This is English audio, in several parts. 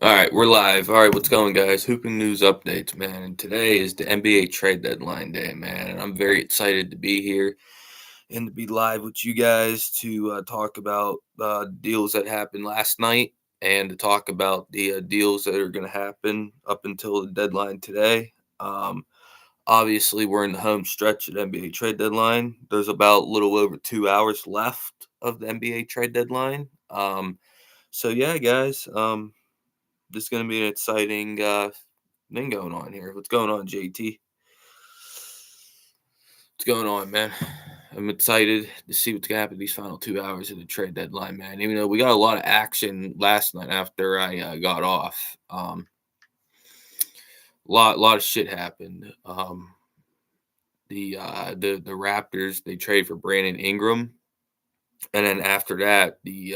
All right, we're live. All right, what's going, guys? Hooping news updates, man. And today is the NBA trade deadline day, man. And I'm very excited to be here and to be live with you guys to talk about deals that happened last night and to talk about the deals that are going to happen up until the deadline today. Um, Obviously, we're in the home stretch at NBA trade deadline. There's about a little over 2 hours left of the NBA trade deadline. So yeah, guys. This is going to be an exciting thing going on here. What's going on, JT? What's going on, man? I'm excited to see what's going to happen these final 2 hours of the trade deadline, man. Even though we got a lot of action last night after I got off, lot of shit happened. The Raptors, they trade for Brandon Ingram, and then after that, the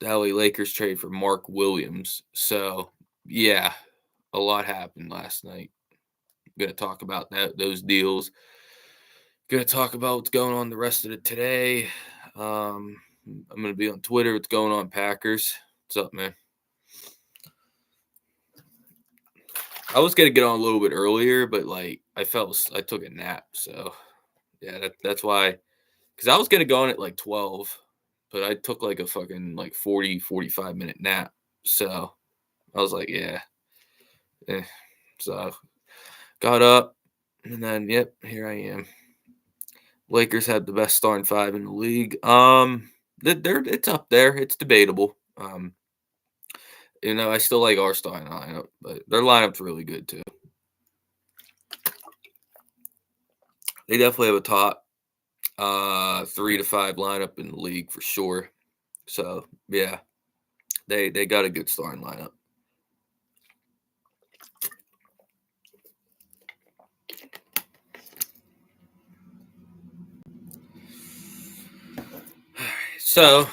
LA Lakers trade for Mark Williams. So yeah, a lot happened last night. Gonna talk about those deals. Gonna talk about what's going on the rest of it today. I'm gonna be on Twitter. What's going on, Packers? What's up, man? I was gonna get on a little bit earlier, but like I took a nap, so yeah, that's why. Because I was gonna go on at like 12, but I took like a fucking like 45 minute nap. So I was like, yeah. So got up, and then yep, here I am. Lakers have the best starting five in the league. They're it's up there. It's debatable. I still like our starting lineup, but their lineup's really good too. They definitely have a top 3 to 5 lineup in the league for sure. So yeah, they got a good starting lineup. So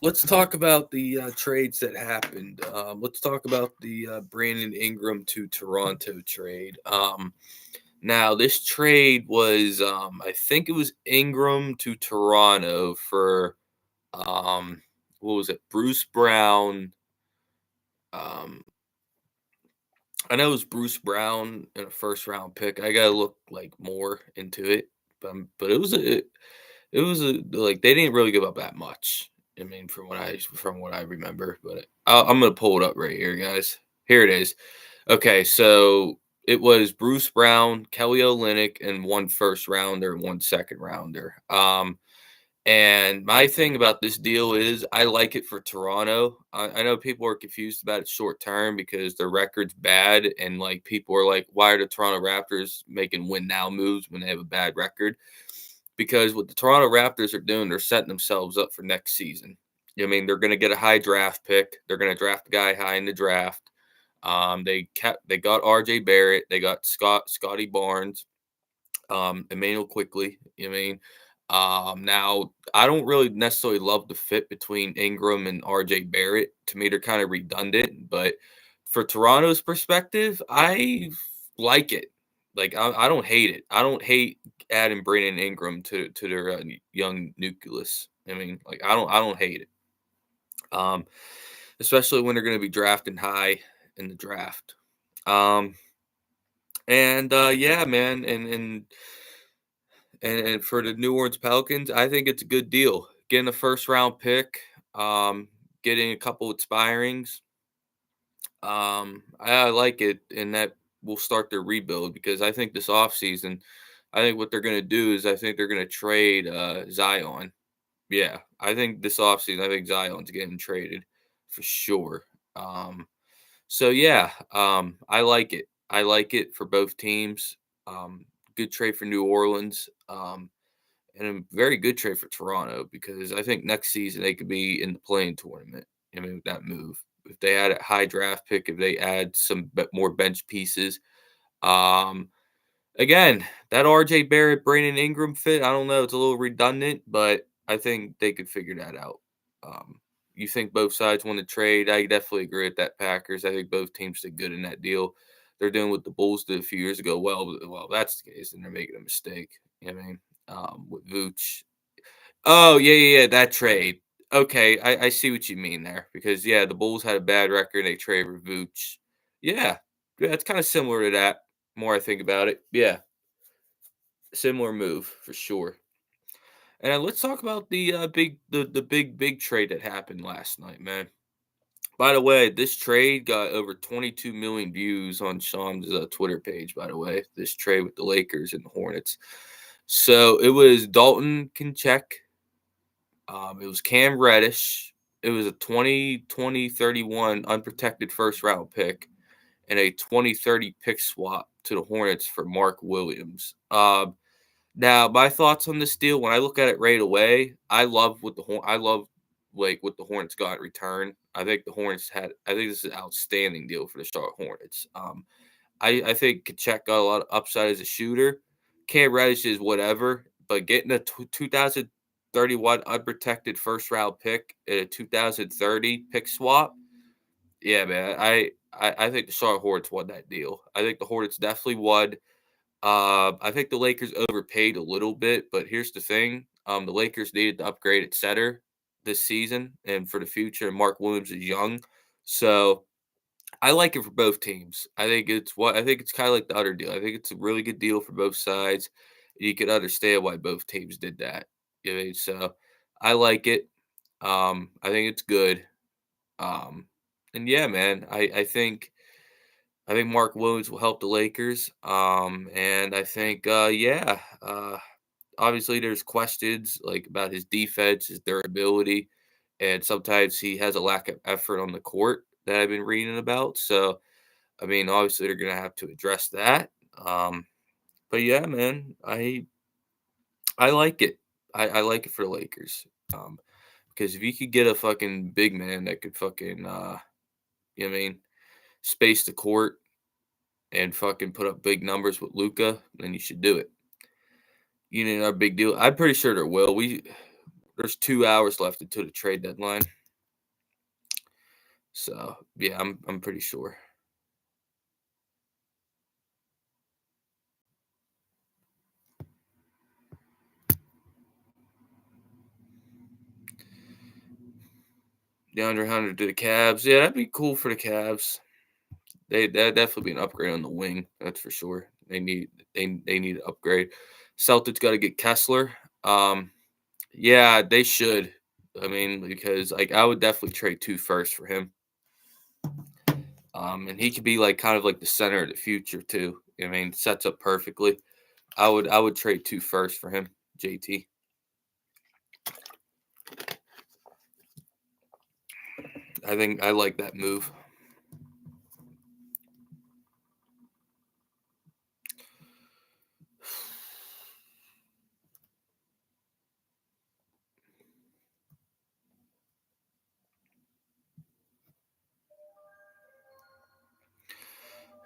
let's talk about the trades that happened. Let's talk about the Brandon Ingram to Toronto trade. Now this trade was, I think it was Ingram to Toronto for, what was it? Bruce Brown. Um, I know it was Bruce Brown in a first round pick. I gotta look like more into it, but it was like they didn't really give up that much. I mean, from what I remember, but I'm gonna pull it up right here, guys. Here it is. Okay, so it was Bruce Brown, Kelly Olynyk, and one first rounder and one second rounder. And my thing about this deal is I like it for Toronto. I know people are confused about it short term because their record's bad, and like people are like, why are the Toronto Raptors making win now moves when they have a bad record? Because what the Toronto Raptors are doing, they're setting themselves up for next season. I mean, they're going to get a high draft pick. They're going to draft a guy high in the draft. They got R.J. Barrett. They got Scotty Barnes, Emmanuel Quickly. Now I don't really necessarily love the fit between Ingram and R.J. Barrett. To me, they're kind of redundant. But for Toronto's perspective, I like it. Like I don't hate it. I don't hate adding Brandon Ingram to their young nucleus. I mean, like I don't hate it. Um, Especially when they're going to be drafting high in the draft. Um, and yeah, man, and for the New Orleans Pelicans, I think it's a good deal. Getting a first round pick, getting a couple expirings. I like it, and that will start their rebuild because I think this offseason, I think what they're going to do is I think they're going to trade Zion. Yeah, I think this offseason, I think Zion's getting traded for sure. Um, So yeah, I like it. I like it for both teams. Good trade for New Orleans, and a very good trade for Toronto because I think next season they could be in the playing tournament. I mean, with that move, if they add a high draft pick, if they add some more bench pieces, um, again, that R.J. Barrett, Brandon Ingram fit. I don't know. It's a little redundant, but I think they could figure that out. You think both sides want to trade? I definitely agree with that. Packers. I think both teams did good in that deal. They're doing what the Bulls did a few years ago. Well, that's the case, and they're making a mistake. You know what I mean, with Vooch. Oh yeah, yeah, yeah, that trade. Okay, I see what you mean there because yeah, the Bulls had a bad record. They traded Vooch. Yeah, yeah, it's kind of similar to that. More I think about it, yeah, similar move for sure. And let's talk about the big trade that happened last night, man. By the way, this trade got over 22 million views on Sean's Twitter page. By the way, this trade with the Lakers and the Hornets. So it was Dalton Kincheck. It was Cam Reddish. It was a 2031 unprotected first round pick and a 2030 pick swap to the Hornets for Mark Williams. Now, my thoughts on this deal, when I look at it right away, I love like what the Hornets got in return. I think this is an outstanding deal for the Charlotte Hornets. I think Kachek got a lot of upside as a shooter. Cam Reddish is whatever, but getting a 2031 unprotected first round pick and a 2030 pick swap, yeah, man. I think the Charlotte Hornets won that deal. I think the Hornets definitely won. I think the Lakers overpaid a little bit, but here's the thing: the Lakers needed to upgrade at center this season and for the future. And Mark Williams is young, so I like it for both teams. I think it's kind of like the other deal. I think it's a really good deal for both sides. You can understand why both teams did that. You know, so I like it. I think it's good. Um, and yeah, man, I think Mark Williams will help the Lakers. And I think, obviously there's questions like about his defense, his durability, and sometimes he has a lack of effort on the court that I've been reading about. So, I mean, obviously they're gonna have to address that. Um, but yeah, man, I like it. I like it for the Lakers. Um, because if you could get a fucking big man that could fucking you know what I mean, space the court and fucking put up big numbers with Luca, then you should do it. You know, a big deal. I'm pretty sure there will. There's 2 hours left until the trade deadline. So yeah, I'm pretty sure. DeAndre Hunter to the Cavs. Yeah, that'd be cool for the Cavs. That'd definitely be an upgrade on the wing. That's for sure. They need to upgrade. Celtics got to get Kessler. Yeah, they should. I mean, because like I would definitely trade two first for him. And he could be like kind of like the center of the future too. I mean, sets up perfectly. I would trade two first for him, JT. I think I like that move.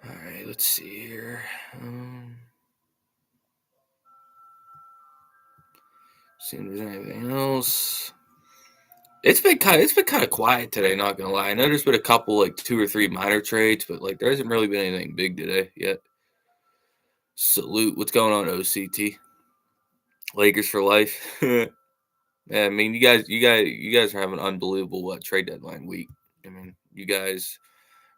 All right, let's see here. See if there's anything else. It's been kind of quiet today. Not gonna lie. I know there's been a couple like two or three minor trades, but like there hasn't really been anything big today yet. Salute. What's going on, OCT? Lakers for life. Yeah, I mean, you guys are having unbelievable trade deadline week. I mean, you guys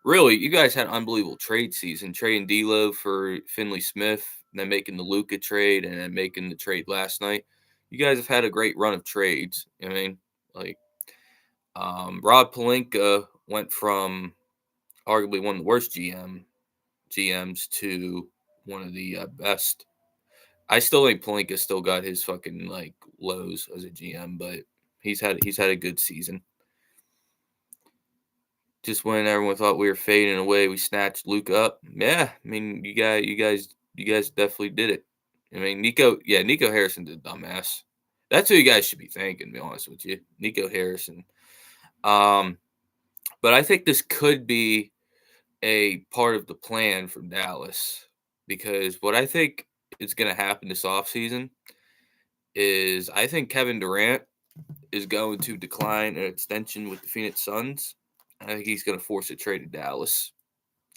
had an unbelievable trade season, trading D'Lo for Finley Smith, and then making the Luca trade, and then making the trade last night. You guys have had a great run of trades. I mean, like Rob Palenka went from arguably one of the worst GMs to one of the best. I still think Palenka still got his fucking like lows as a GM, but he's had a good season. Just when everyone thought we were fading away, we snatched Luke up. Yeah, I mean, you guys definitely did it. I mean, Nico Harrison's a dumbass. That's who you guys should be thanking. To be honest with you, Nico Harrison. Um, but I think this could be a part of the plan from Dallas because what I think is going to happen this offseason is I think Kevin Durant is going to decline an extension with the Phoenix Suns. I think he's going to force a trade to Dallas.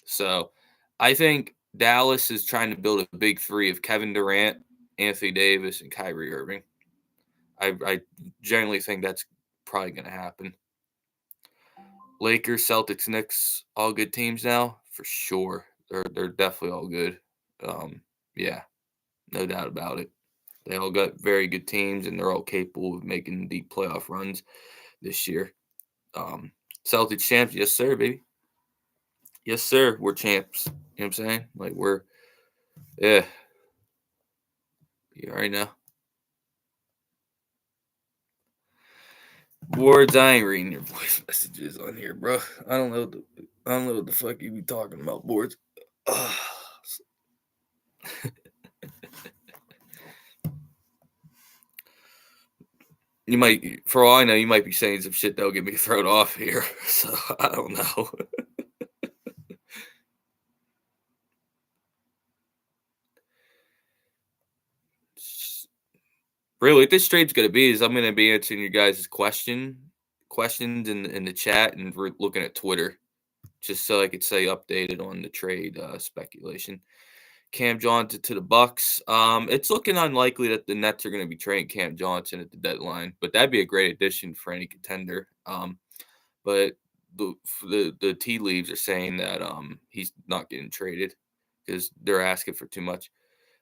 So I think Dallas is trying to build a big three of Kevin Durant, Anthony Davis, and Kyrie Irving. I generally think that's probably going to happen. Lakers, Celtics, Knicks, all good teams now for sure. They're definitely all good. Yeah, no doubt about it. They all got very good teams, and they're all capable of making deep playoff runs this year. Celtics champs, yes sir, baby. Yes sir, we're champs. You know what I'm saying? Like yeah. You already know. Words, I ain't reading your voice messages on here, bro. I don't know what the fuck you be talking about, boards. You might, for all I know, you might be saying some shit that'll get me thrown off here. So I don't know. Really, what this trade's gonna be is I'm gonna be answering your guys' questions in the chat, and we're looking at Twitter, just so I could stay updated on the trade speculation. Cam Johnson to the Bucks. It's looking unlikely that the Nets are going to be trading Cam Johnson at the deadline, but that'd be a great addition for any contender. But the tea leaves are saying that he's not getting traded because they're asking for too much.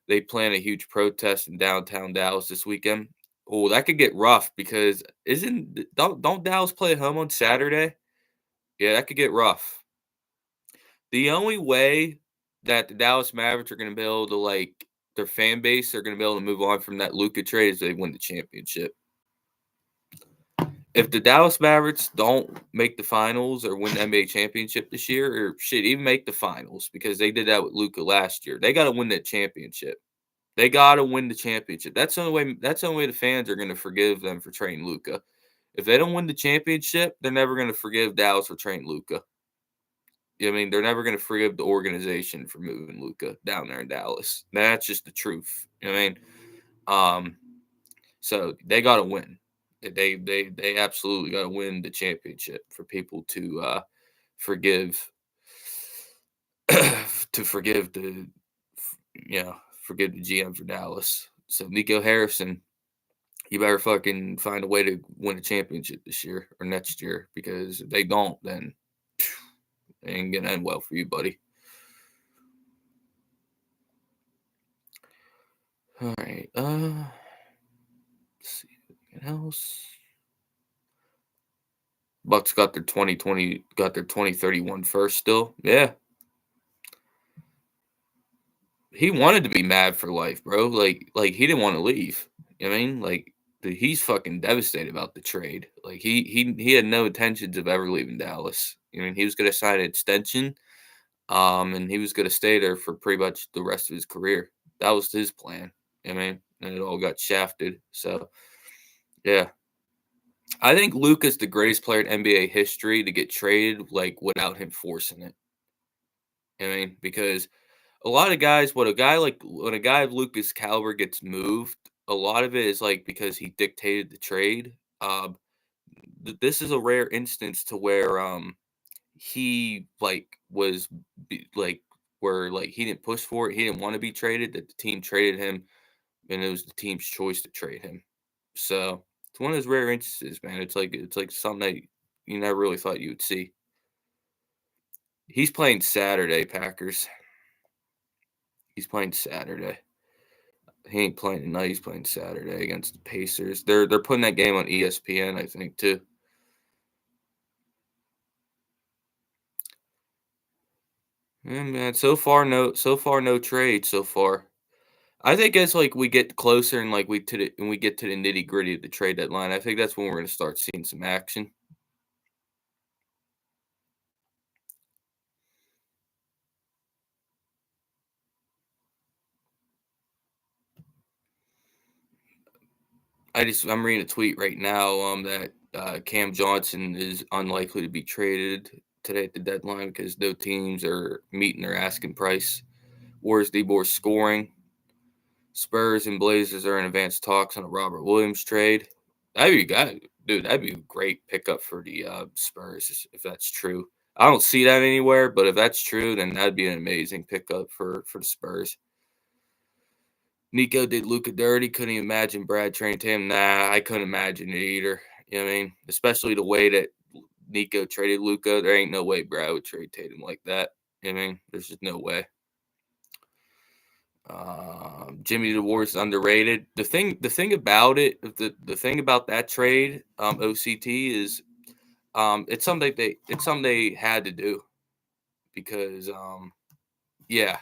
They plan a huge protest in downtown Dallas this weekend. Oh, that could get rough because don't Dallas play at home on Saturday? Yeah, that could get rough. The only way that the Dallas Mavericks are going to be able to, like, their fan base are going to be able to move on from that Luka trade is they win the championship. If the Dallas Mavericks don't make the finals or win the NBA championship this year, or shit, even make the finals, because they did that with Luka last year, they got to win that championship. They got to win the championship. That's the only way. That's the only way the fans are going to forgive them for trading Luka. If they don't win the championship, they're never going to forgive Dallas for trading Luka. I mean, they're never going to forgive the organization for moving Luka down there in Dallas. That's just the truth. You know what I mean? So they got to win. They absolutely got to win the championship for people to forgive forgive the forgive the GM for Dallas. So Nico Harrison, you better fucking find a way to win a championship this year or next year, because if they don't, then it ain't gonna end well for you, buddy. All right. Let's see anything else. Bucks got their 2031 first still. Yeah. He wanted to be mad for life, bro. Like he didn't want to leave. You know what I mean? Like he's fucking devastated about the trade. Like he had no intentions of ever leaving Dallas. I mean, he was gonna sign an extension, and he was gonna stay there for pretty much the rest of his career. That was his plan. You know what I mean? And it all got shafted. So yeah. I think Luka's the greatest player in NBA history to get traded, like, without him forcing it. I mean, because a lot of guys, when a guy of Luka's caliber gets moved, a lot of it is like because he dictated the trade. This is a rare instance to where he like like where like he didn't push for it, he didn't want to be traded, that the team traded him, and it was the team's choice to trade him. So it's one of those rare instances, man. It's like something that you never really thought you would see. He's playing Saturday, Packers. He's playing Saturday. He ain't playing tonight. He's playing Saturday against the Pacers. They're putting that game on ESPN, I think, too. Yeah, man. So far no trade so far. I think as like we get closer and like we get to the nitty gritty of the trade deadline, I think that's when we're gonna start seeing some action. I'm reading a tweet right now that Cam Johnson is unlikely to be traded today at the deadline because no teams are meeting their asking price. Warriors D-Board scoring. Spurs and Blazers are in advanced talks on a Robert Williams trade. That'd be a great pickup for the Spurs if that's true. I don't see that anywhere, but if that's true, then that'd be an amazing pickup for the Spurs. Nico did Luka dirty. Couldn't even imagine Brad trading to him. Nah, I couldn't imagine it either. You know what I mean? Especially the way that Nico traded Luka. There ain't no way Brad would trade Tatum like that. You know what I mean? There's just no way. Jimmy DeWar is underrated. The thing about it, the thing about that trade, OCT is, it's something they had to do because, yeah,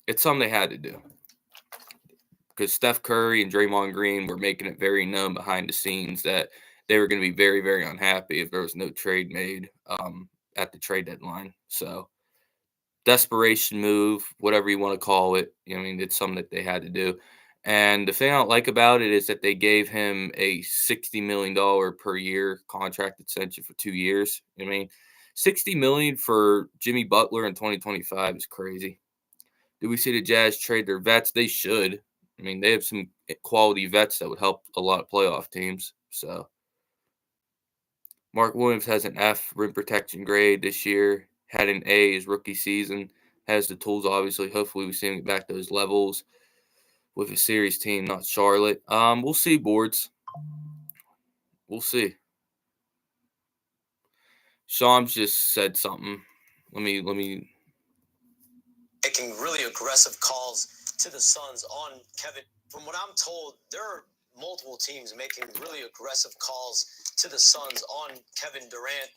it's something they had to do because Steph Curry and Draymond Green were making it very known behind the scenes that they were going to be very, very unhappy if there was no trade made at the trade deadline. So desperation move, whatever you want to call it. You know, I mean, it's something that they had to do. And the thing I don't like about it is that they gave him a $60 million per year contract extension for 2 years. I mean, $60 million for Jimmy Butler in 2025 is crazy. Do we see the Jazz trade their vets? They should. I mean, they have some quality vets that would help a lot of playoff teams. So Mark Williams has an F rim protection grade this year. Had an A his rookie season. Has the tools, obviously. Hopefully, we see him get back to those levels with a series team, not Charlotte. We'll see, boards. We'll see. Shams just said something. Let me. Making really aggressive calls to the Suns on Kevin. From what I'm told, there are multiple teams making really aggressive calls to the Suns on Kevin Durant.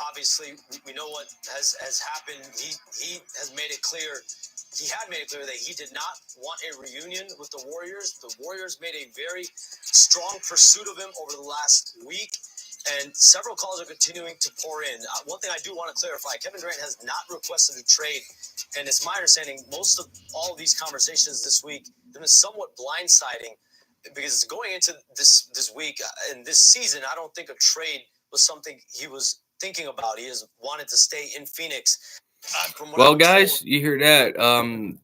Obviously, we know what has happened. He has made it clear. He had made it clear that he did not want a reunion with the Warriors. The Warriors made a very strong pursuit of him over the last week, and several calls are continuing to pour in. One thing I do want to clarify, Kevin Durant has not requested a trade, and it's my understanding most of all of these conversations this week have been somewhat blindsiding because going into this week and this season, I don't think a trade was something he was thinking about. He has wanted to stay in Phoenix. Well, guys, you hear that?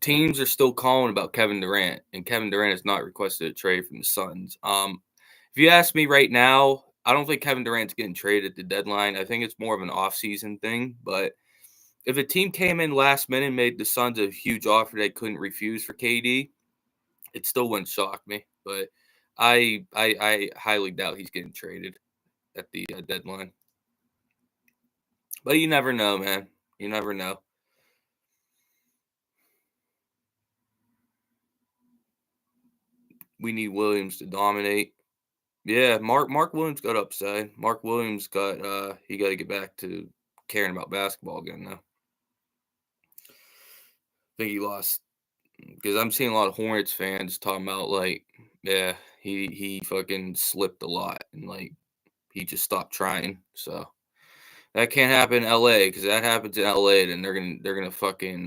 Teams are still calling about Kevin Durant, and Kevin Durant has not requested a trade from the Suns. If you ask me right now, I don't think Kevin Durant's getting traded at the deadline. I think it's more of an off-season thing. But if a team came in last minute and made the Suns a huge offer they couldn't refuse for KD, it still wouldn't shock me. But I highly doubt he's getting traded at the deadline. But you never know, man. You never know. We need Williams to dominate. Yeah, Mark Williams got upside. Mark Williams got he got to get back to caring about basketball again now. I think he lost because I'm seeing a lot of Hornets fans talking about like, yeah, he fucking slipped a lot and like he just stopped trying. So that can't happen in LA because that happens in LA, then they're gonna fucking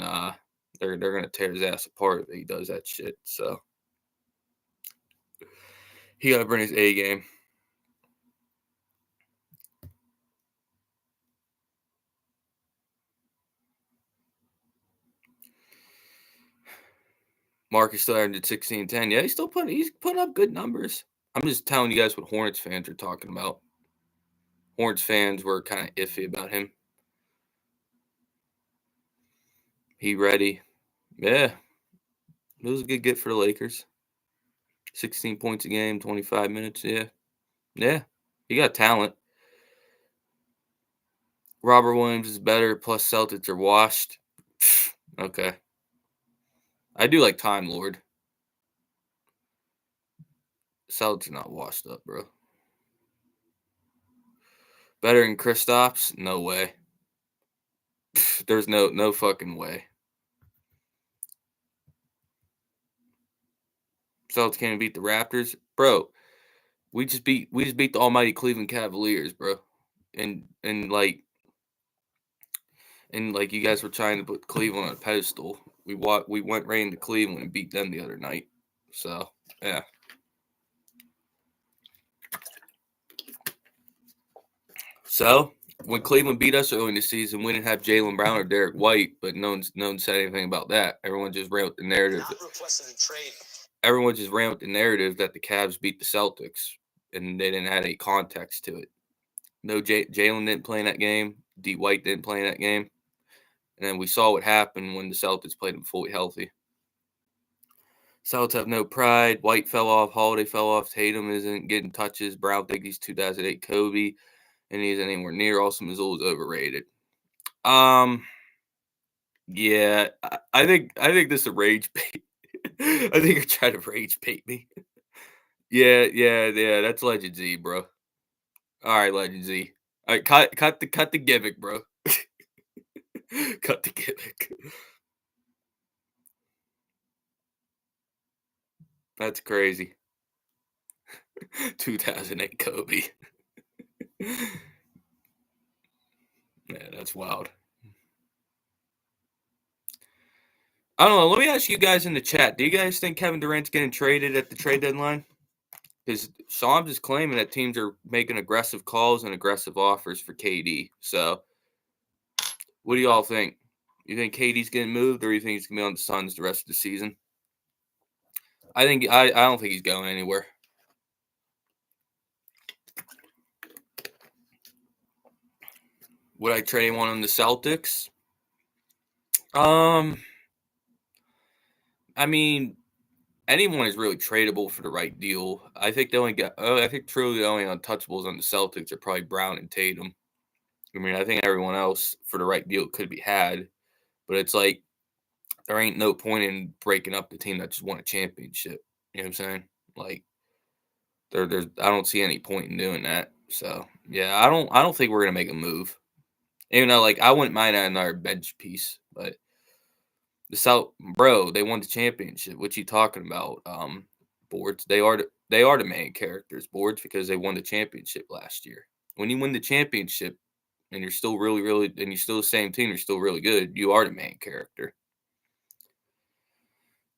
they're gonna tear his ass apart if he does that shit. So he gotta bring his A game. Marcus still averaged 16-10. Yeah, he's putting up good numbers. I'm just telling you guys what Hornets fans are talking about. Hornets fans were kind of iffy about him. He ready. Yeah. It was a good get for the Lakers. 16 points a game, 25 minutes. Yeah. Yeah. He got talent. Robert Williams is better, plus Celtics are washed. Okay. I do like Time Lord. Celtics are not washed up, bro. Better than Kristaps? No way. There's no fucking way. Celtics can't beat the Raptors, bro. We just beat the almighty Cleveland Cavaliers, bro. And like you guys were trying to put Cleveland on a pedestal. We went right into Cleveland and beat them the other night. So yeah. So when Cleveland beat us early in the season, we didn't have Jaylen Brown or Derek White, but no one said anything about that. Everyone just ran with the narrative. Everyone just ran with the narrative that the Cavs beat the Celtics, and they didn't add any context to it. No, Jaylen didn't play in that game. D. White didn't play in that game. And then we saw what happened when the Celtics played them fully healthy. Celtics have no pride. White fell off. Holiday fell off. Tatum isn't getting touches. Brown think he's 2008 Kobe, and he isn't anywhere near. Also, Mazzulla is overrated. Yeah, I think this is a rage bait. I think you're trying to rage bait me. Yeah. That's Legend Z, bro. All right, Legend Z. All right, cut the gimmick, bro. Cut the gimmick. That's crazy. 2008 Kobe. Yeah, that's wild. I don't know. Let me ask you guys in the chat. Do you guys think Kevin Durant's getting traded at the trade deadline? Because Shams is claiming that teams are making aggressive calls and aggressive offers for KD. So, what do y'all think? You think KD's getting moved, or you think he's gonna be on the Suns the rest of the season? I don't think he's going anywhere. Would I trade one on the Celtics? I mean, anyone is really tradable for the right deal. I think they only got. I think truly the only untouchables on the Celtics are probably Brown and Tatum. I mean, I think everyone else for the right deal could be had, but it's like there ain't no point in breaking up the team that just won a championship. You know what I'm saying? Like there's I don't see any point in doing that. So yeah, I don't think we're gonna make a move. Even though like I wouldn't mind another bench piece, but the South bro, they won the championship. What you talking about? Boards. They are the main characters, boards, because they won the championship last year. When you win the championship and you're still really and you're still the same team, you're still really good, you are the main character.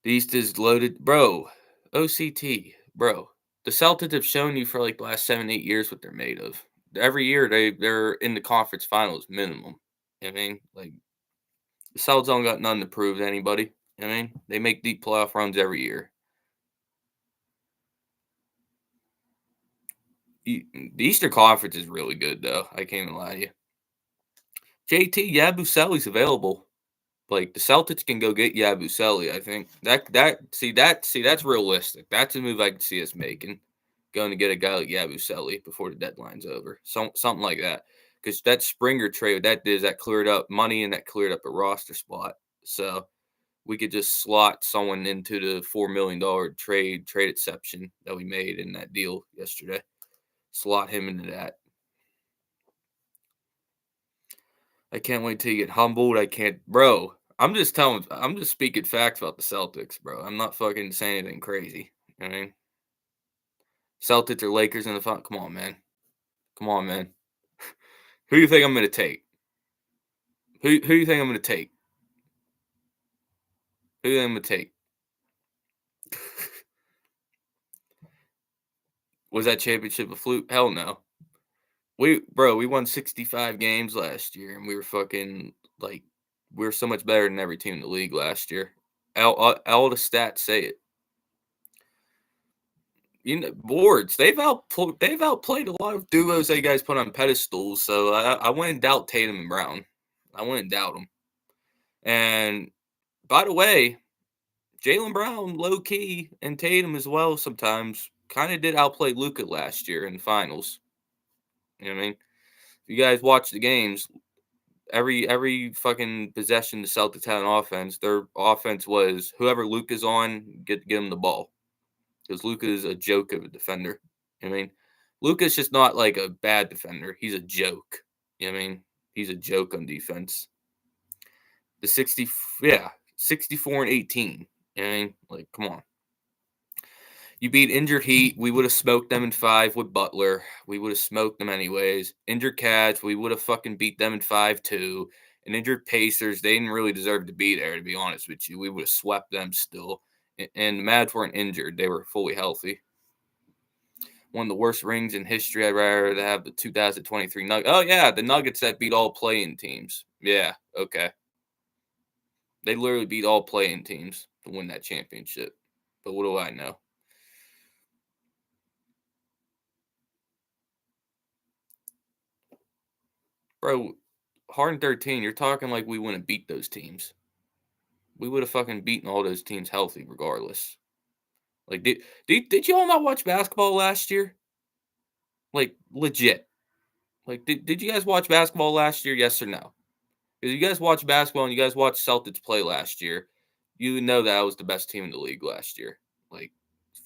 The East is loaded, bro. OCT, bro. The Celtics have shown you for like the last 7, 8 years what they're made of. Every year they're in the conference finals minimum. You know what I mean, like the Celtics don't got nothing to prove to anybody. You know what I mean, they make deep playoff runs every year. The Eastern Conference is really good though. I can't even lie to you. JT Yabusele's available. Like the Celtics can go get Yabusele. I think that's realistic. That's a move I could see us making. Going to get a guy like Yabusele before the deadline's over. Something like that. Because that Springer trade that cleared up money and that cleared up a roster spot. So we could just slot someone into the $4 million trade exception that we made in that deal yesterday. Slot him into that. I can't wait till you get humbled. I can't, bro. I'm just speaking facts about the Celtics, bro. I'm not fucking saying anything crazy. You know what I mean? Celtics or Lakers in the final. Come on, man. Come on, man. Who do you think I'm going to take? Who do you think I'm going to take? Who do you think I'm going to take? Was that championship a fluke? Hell no. We won 65 games last year, and we were fucking like we were so much better than every team in the league last year. All the stats say it. You know, boards they've outplayed a lot of duos that you guys put on pedestals. So I wouldn't doubt Tatum and Brown. I wouldn't doubt them. And by the way, Jaylen Brown, low key, and Tatum as well sometimes kind of did outplay Luka last year in the finals. You know what I mean? If you guys watch the games, every fucking possession the Celtics had on offense, their offense was whoever Luka's on, get him the ball. Because Luka is a joke of a defender. I mean, Luka's just not like a bad defender. He's a joke. You know what I mean? He's a joke on defense. The 64 and 18. You know what I mean? Like, come on. You beat injured Heat. We would have smoked them in 5 with Butler. We would have smoked them anyways. Injured Cats. We would have fucking beat them in 5 too. And injured Pacers. They didn't really deserve to be there, to be honest with you. We would have swept them still. And the Mavs weren't injured. They were fully healthy. One of the worst rings in history. I'd rather have the 2023 Nuggets. Oh, yeah, the Nuggets that beat all play-in teams. Yeah, okay. They literally beat all play-in teams to win that championship. But what do I know? Bro, Harden 13, you're talking like we wouldn't beat those teams. We would have fucking beaten all those teams healthy regardless. Like, did you all not watch basketball last year? Like, legit. Like, did you guys watch basketball last year? Yes or no? If you guys watch basketball and you guys watched Celtics play last year, you would know that was the best team in the league last year. Like,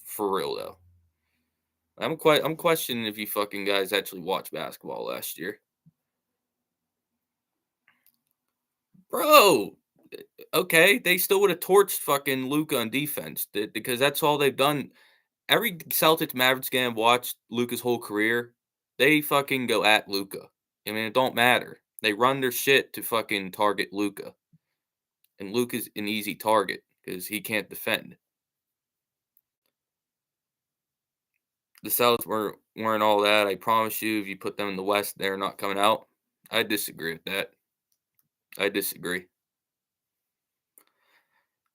for real though. I'm questioning if you fucking guys actually watched basketball last year. Bro, okay, they still would have torched fucking Luca on defense because that's all they've done. Every Celtics Mavericks game I've watched Luca's whole career, they fucking go at Luca. I mean, it don't matter. They run their shit to fucking target Luca, and Luca's an easy target because he can't defend. The Celtics weren't all that. I promise you, if you put them in the West, they're not coming out. I disagree with that. I disagree.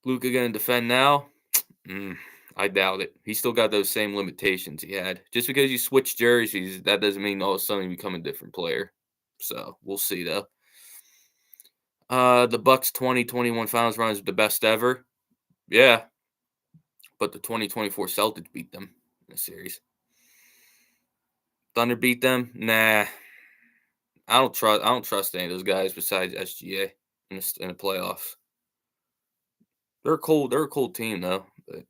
Luca gonna defend now? I doubt it. He still got those same limitations he had. Just because you switch jerseys, that doesn't mean all of a sudden you become a different player. So we'll see though. The Bucks 2021 finals run is the best ever. Yeah, but the 2024 Celtics beat them in the series. Thunder beat them? Nah. I don't trust any of those guys besides SGA in the playoffs. They're a cold team though. But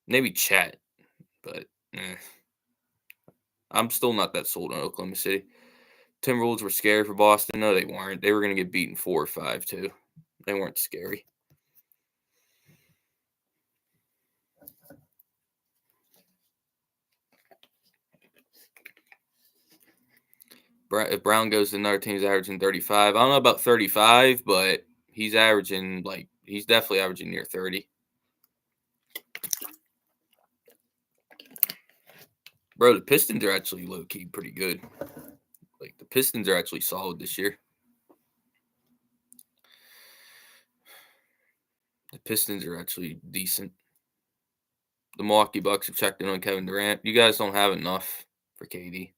maybe Chet, but I'm still not that sold on Oklahoma City. Timberwolves were scary for Boston. No, they weren't. They were going to get beaten 4 or 5 too. They weren't scary. If Brown goes to another team's averaging 35. I don't know about 35, but he's definitely averaging near 30. Bro, the Pistons are actually low key pretty good. Like the Pistons are actually solid this year. The Pistons are actually decent. The Milwaukee Bucks have checked in on Kevin Durant. You guys don't have enough for KD.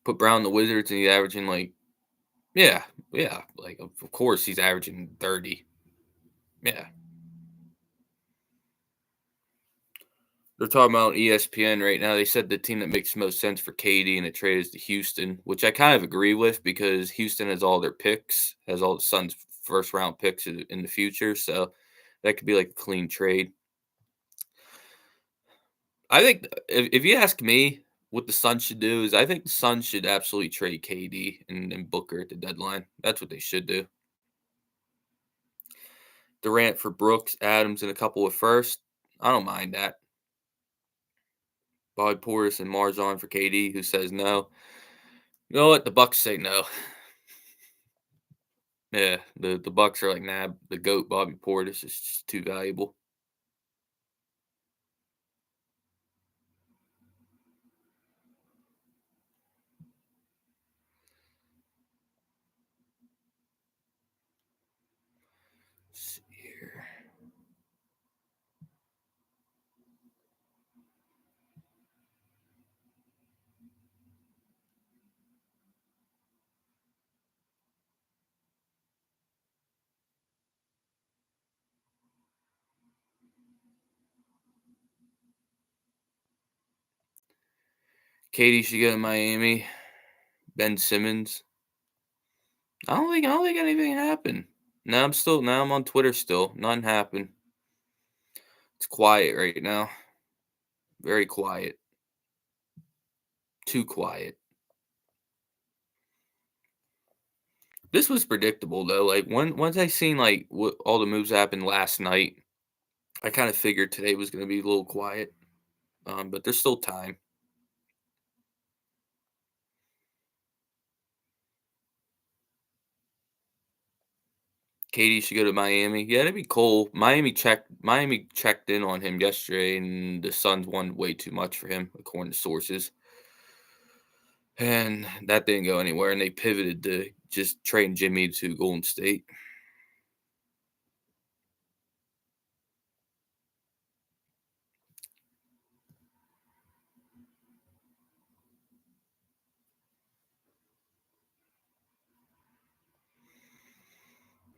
Put Brown in the Wizards and he's averaging yeah, like of course he's averaging 30. Yeah. They're talking about ESPN right now. They said the team that makes the most sense for KD in a trade is to Houston, which I kind of agree with because Houston has all their picks, has all the Suns' first round picks in the future. So that could be like a clean trade. I think if you ask me what the Suns should do is I think the Suns should absolutely trade KD and Booker at the deadline. That's what they should do. Durant for Brooks, Adams, and a couple of first. I don't mind that. Bobby Portis and Marzon for KD, who says no. You know what? The Bucks say no. Yeah, the Bucks are like, nah, the GOAT Bobby Portis is just too valuable. Let's see here. KD should go to Miami. Ben Simmons. I don't think anything happened. Now I'm on Twitter still. Nothing happened. It's quiet right now. Very quiet. Too quiet. This was predictable though. Like once I seen like what all the moves happened last night, I kind of figured today was going to be a little quiet. But there's still time. KD should go to Miami. Yeah, that'd be cool. Miami checked in on him yesterday, and the Suns won way too much for him, according to sources. And that didn't go anywhere, and they pivoted to just trading Jimmy to Golden State.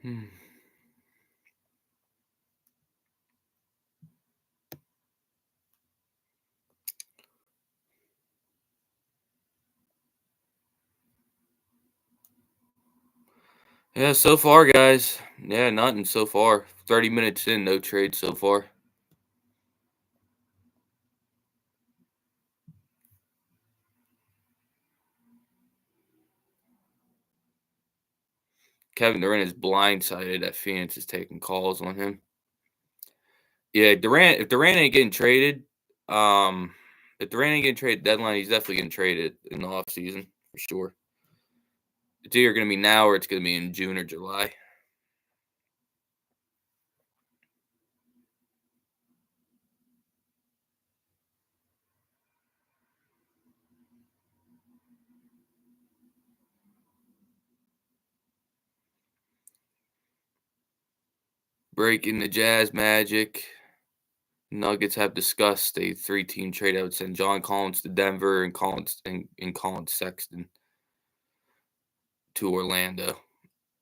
Hmm. Yeah, so far, guys. Yeah, nothing so far. 30 minutes in, no trade so far. Kevin Durant is blindsided that Phoenix is taking calls on him. Yeah, Durant. If Durant ain't getting traded, if Durant ain't getting traded deadline, he's definitely getting traded in the offseason for sure. It's either going to be now or it's going to be in June or July. Breaking the Jazz Magic. Nuggets have discussed a 3-team trade. I would send John Collins to Denver and Collins Sexton to Orlando.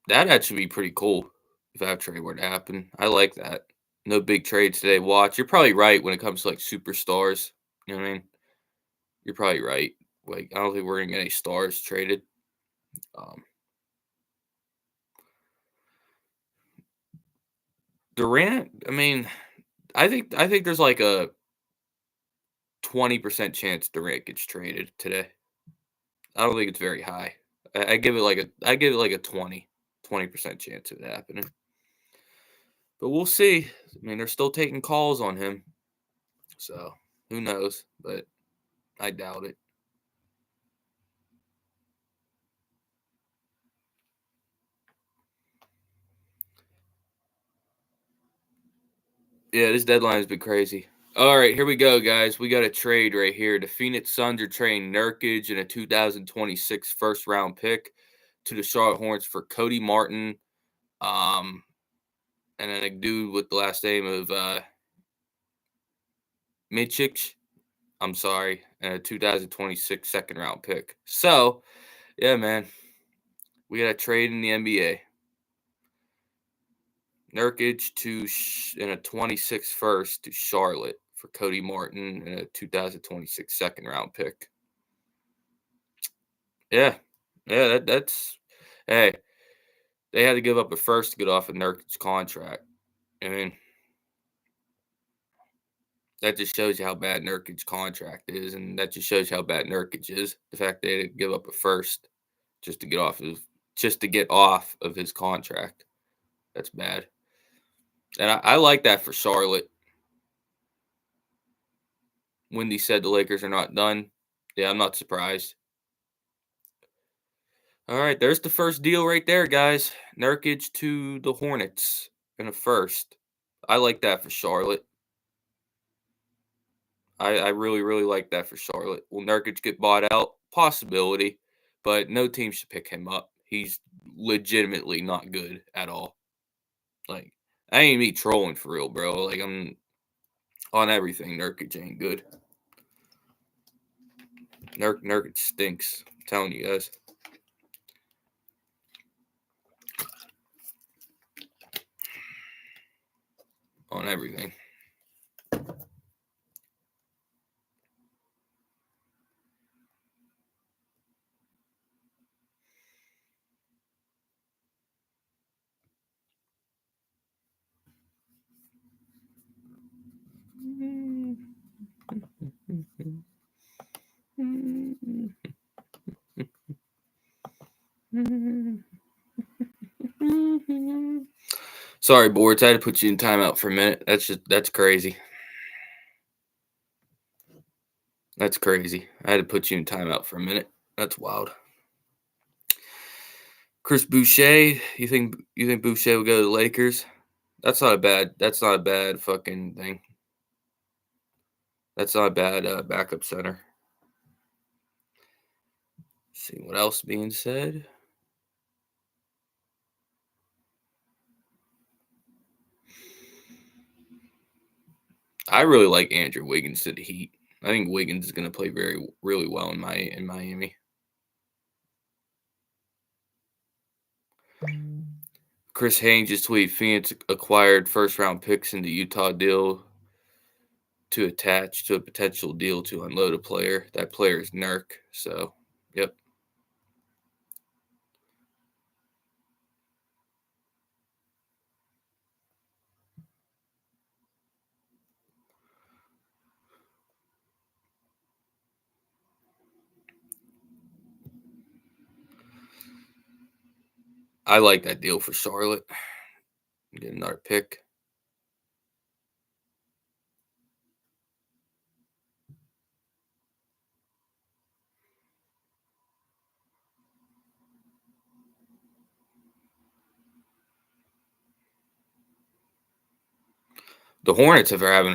That'd actually be pretty cool if that trade were to happen. I like that. No big trades today. Watch. You're probably right when it comes to like superstars. You know what I mean? You're probably right. Like I don't think we're gonna get any stars traded. Um, Durant. I mean, I think there's like a 20% chance Durant gets traded today. I don't think it's very high. I give it like a 20% chance of it happening. But we'll see. I mean, they're still taking calls on him. So who knows? But I doubt it. Yeah, this deadline has been crazy. All right, here we go, guys. We got a trade right here. The Phoenix Suns are trading Nurkic and a 2026 first round pick to the Charlotte Hornets for Cody Martin, um, and then a dude with the last name of Mitchich. I'm sorry, and a 2026 second round pick. So, yeah, man, we got a trade in the NBA. Nurkic in a 26 first to Charlotte for Cody Martin and a 2026 second round pick. Yeah, yeah, that's hey, they had to give up a first to get off of Nurkic's contract. I mean, that just shows you how bad Nurkic's contract is, and that just shows you how bad Nurkic is. The fact they had to give up a first just to get off of his contract. That's bad. And I like that for Charlotte. Wendy said the Lakers are not done. Yeah, I'm not surprised. All right, there's the first deal right there, guys. Nurkic to the Hornets in a first. I like that for Charlotte. I really, really like that for Charlotte. Will Nurkic get bought out? Possibility, but no team should pick him up. He's legitimately not good at all. Like, I ain't me trolling for real, bro. Like, I'm on everything. Nurkic ain't good. Nurkic stinks. I'm telling you guys. On everything. Sorry, boards. I had to put you in timeout for a minute. That's crazy. That's crazy. I had to put you in timeout for a minute. That's wild. Chris Boucher, you think Boucher will go to the Lakers? That's not a bad fucking thing. That's not a bad backup center. Let's see what else being said. I really like Andrew Wiggins to the Heat. I think Wiggins is going to play really well in Miami. Chris Haynes just tweeted Phoenix acquired first round picks in the Utah deal to attach to a potential deal to unload a player. That player is Nurk. So, yep. I like that deal for Charlotte. Get another pick. The Hornets are having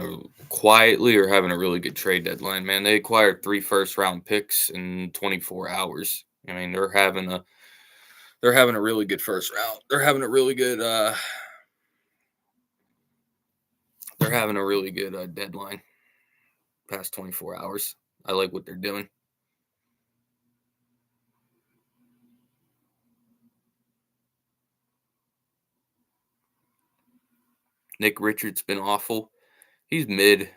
a really good trade deadline, man. They acquired 3 first-round picks in 24 hours. I mean, they're having a really good first round. They're having a really good deadline past 24 hours. I like what they're doing. Nick Richards been awful. He's mid.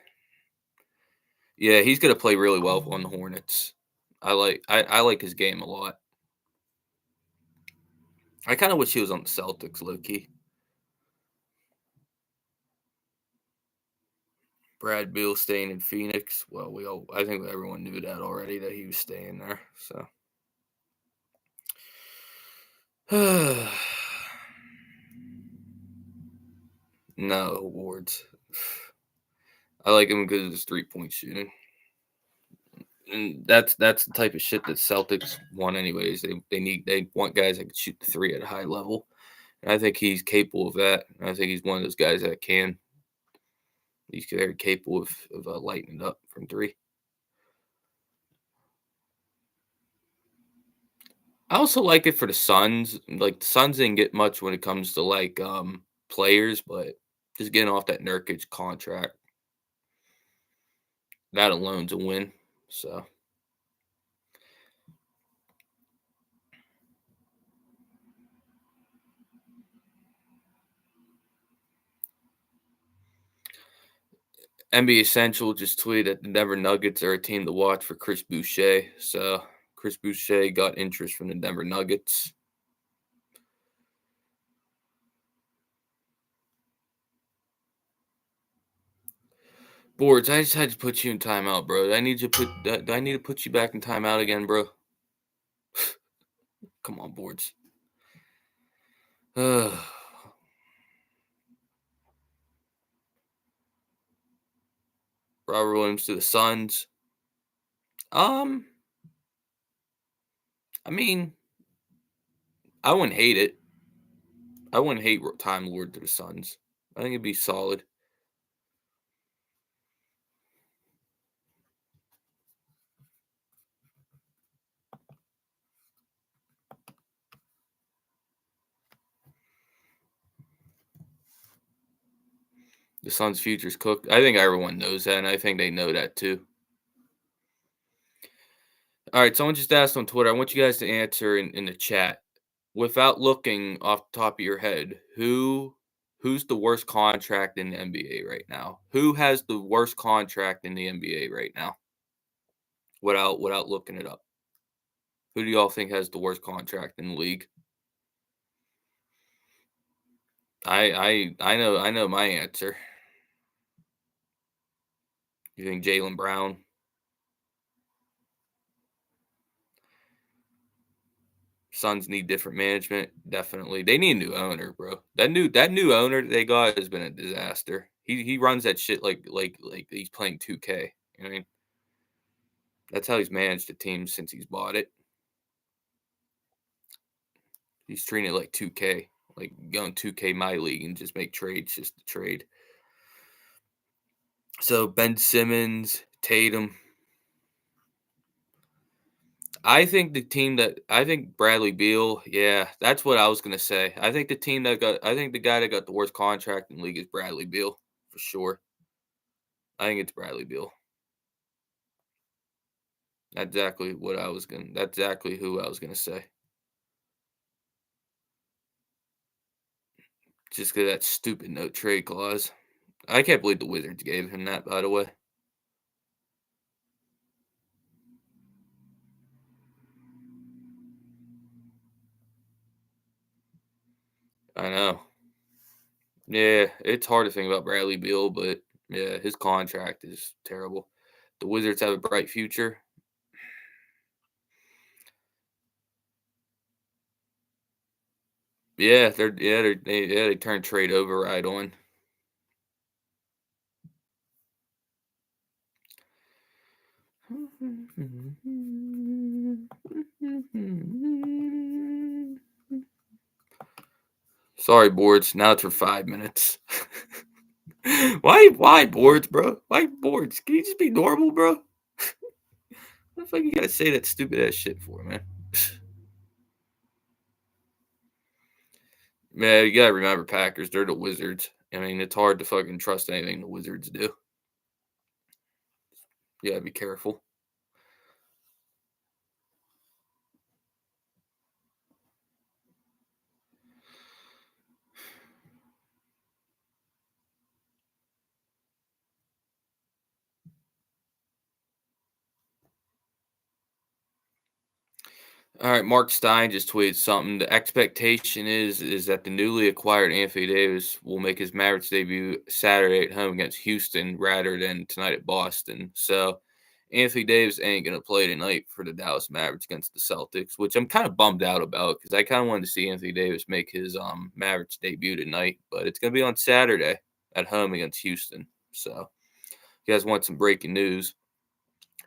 Yeah, he's gonna play really well on the Hornets. I like his game a lot. I kind of wish he was on the Celtics, low key. Brad Beal staying in Phoenix. Well, I think everyone knew that already that he was staying there. So, no awards. I like him because of his 3-point shooting, and that's the type of shit that Celtics want anyways. They want guys that can shoot the three at a high level. And I think he's capable of that. And I think he's one of those guys that can. He's very capable of lighting it up from three. I also like it for the Suns. Like the Suns didn't get much when it comes to players, but just getting off that Nurkic contract, that alone's a win. So NBA Central just tweeted that the Denver Nuggets are a team to watch for Chris Boucher. So Chris Boucher got interest from the Denver Nuggets. Boards, I just had to put you in timeout, bro. Do I need to put you back in timeout again, bro? Come on, Boards. Robert Williams to the Suns. I mean, I wouldn't hate it. I wouldn't hate Time Lord to the Suns. I think it'd be solid. The Suns' future's cooked. I think everyone knows that, and I think they know that too. All right, someone just asked on Twitter. I want you guys to answer in the chat. Without looking off the top of your head, who's the worst contract in the NBA right now? Who has the worst contract in the NBA right now? Without looking it up. Who do y'all think has the worst contract in the league? I know my answer. You think Jaylen Brown? Suns need different management. Definitely, they need a new owner, bro. That new owner that they got has been a disaster. He runs that shit like he's playing 2K. You know what I mean? That's how he's managed the team since he's bought it. He's treating it like 2K, like going 2K my league and just make trades just to trade. So Ben Simmons, Tatum. I think Bradley Beal. Yeah, that's what I was gonna say. I think the guy that got the worst contract in the league is Bradley Beal for sure. I think it's Bradley Beal. That's exactly who I was gonna say. Just because that stupid no trade clause. I can't believe the Wizards gave him that, by the way. I know. Yeah, it's hard to think about Bradley Beal, but yeah, his contract is terrible. The Wizards have a bright future. Yeah, they turned trade override on. Sorry, boards. Now it's for 5 minutes. Why boards, bro? Why boards? Can you just be normal, bro? What the fuck you gotta say that stupid ass shit for, man? Man, you gotta remember Packers. They're the Wizards. I mean, it's hard to fucking trust anything the Wizards do. You gotta be careful. All right, Mark Stein just tweeted something. The expectation is that the newly acquired Anthony Davis will make his Mavericks debut Saturday at home against Houston rather than tonight at Boston. So Anthony Davis ain't gonna play tonight for the Dallas Mavericks against the Celtics, which I'm kind of bummed out about because I kind of wanted to see Anthony Davis make his Mavericks debut tonight, but it's gonna be on Saturday at home against Houston. So if you guys want some breaking news,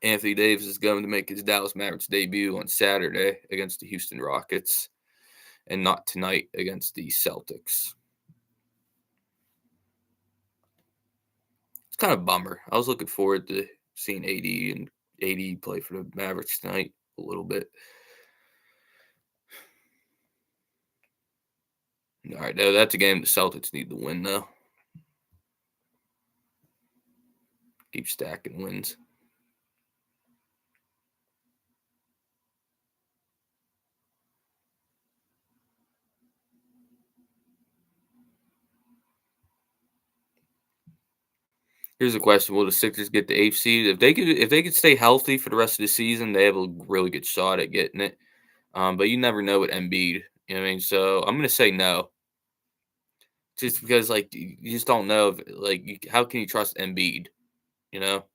Anthony Davis is going to make his Dallas Mavericks debut on Saturday against the Houston Rockets and not tonight against the Celtics. It's kind of a bummer. I was looking forward to seeing AD play for the Mavericks tonight a little bit. All right, no, that's a game the Celtics need to win, though. Keep stacking wins. Here's a question: will the Sixers get the eighth seed? If they could stay healthy for the rest of the season, they have a really good shot at getting it. But you never know with Embiid. You know what I mean? So I'm gonna say no. Just because, like, you just don't know if, like, how can you trust Embiid? You know,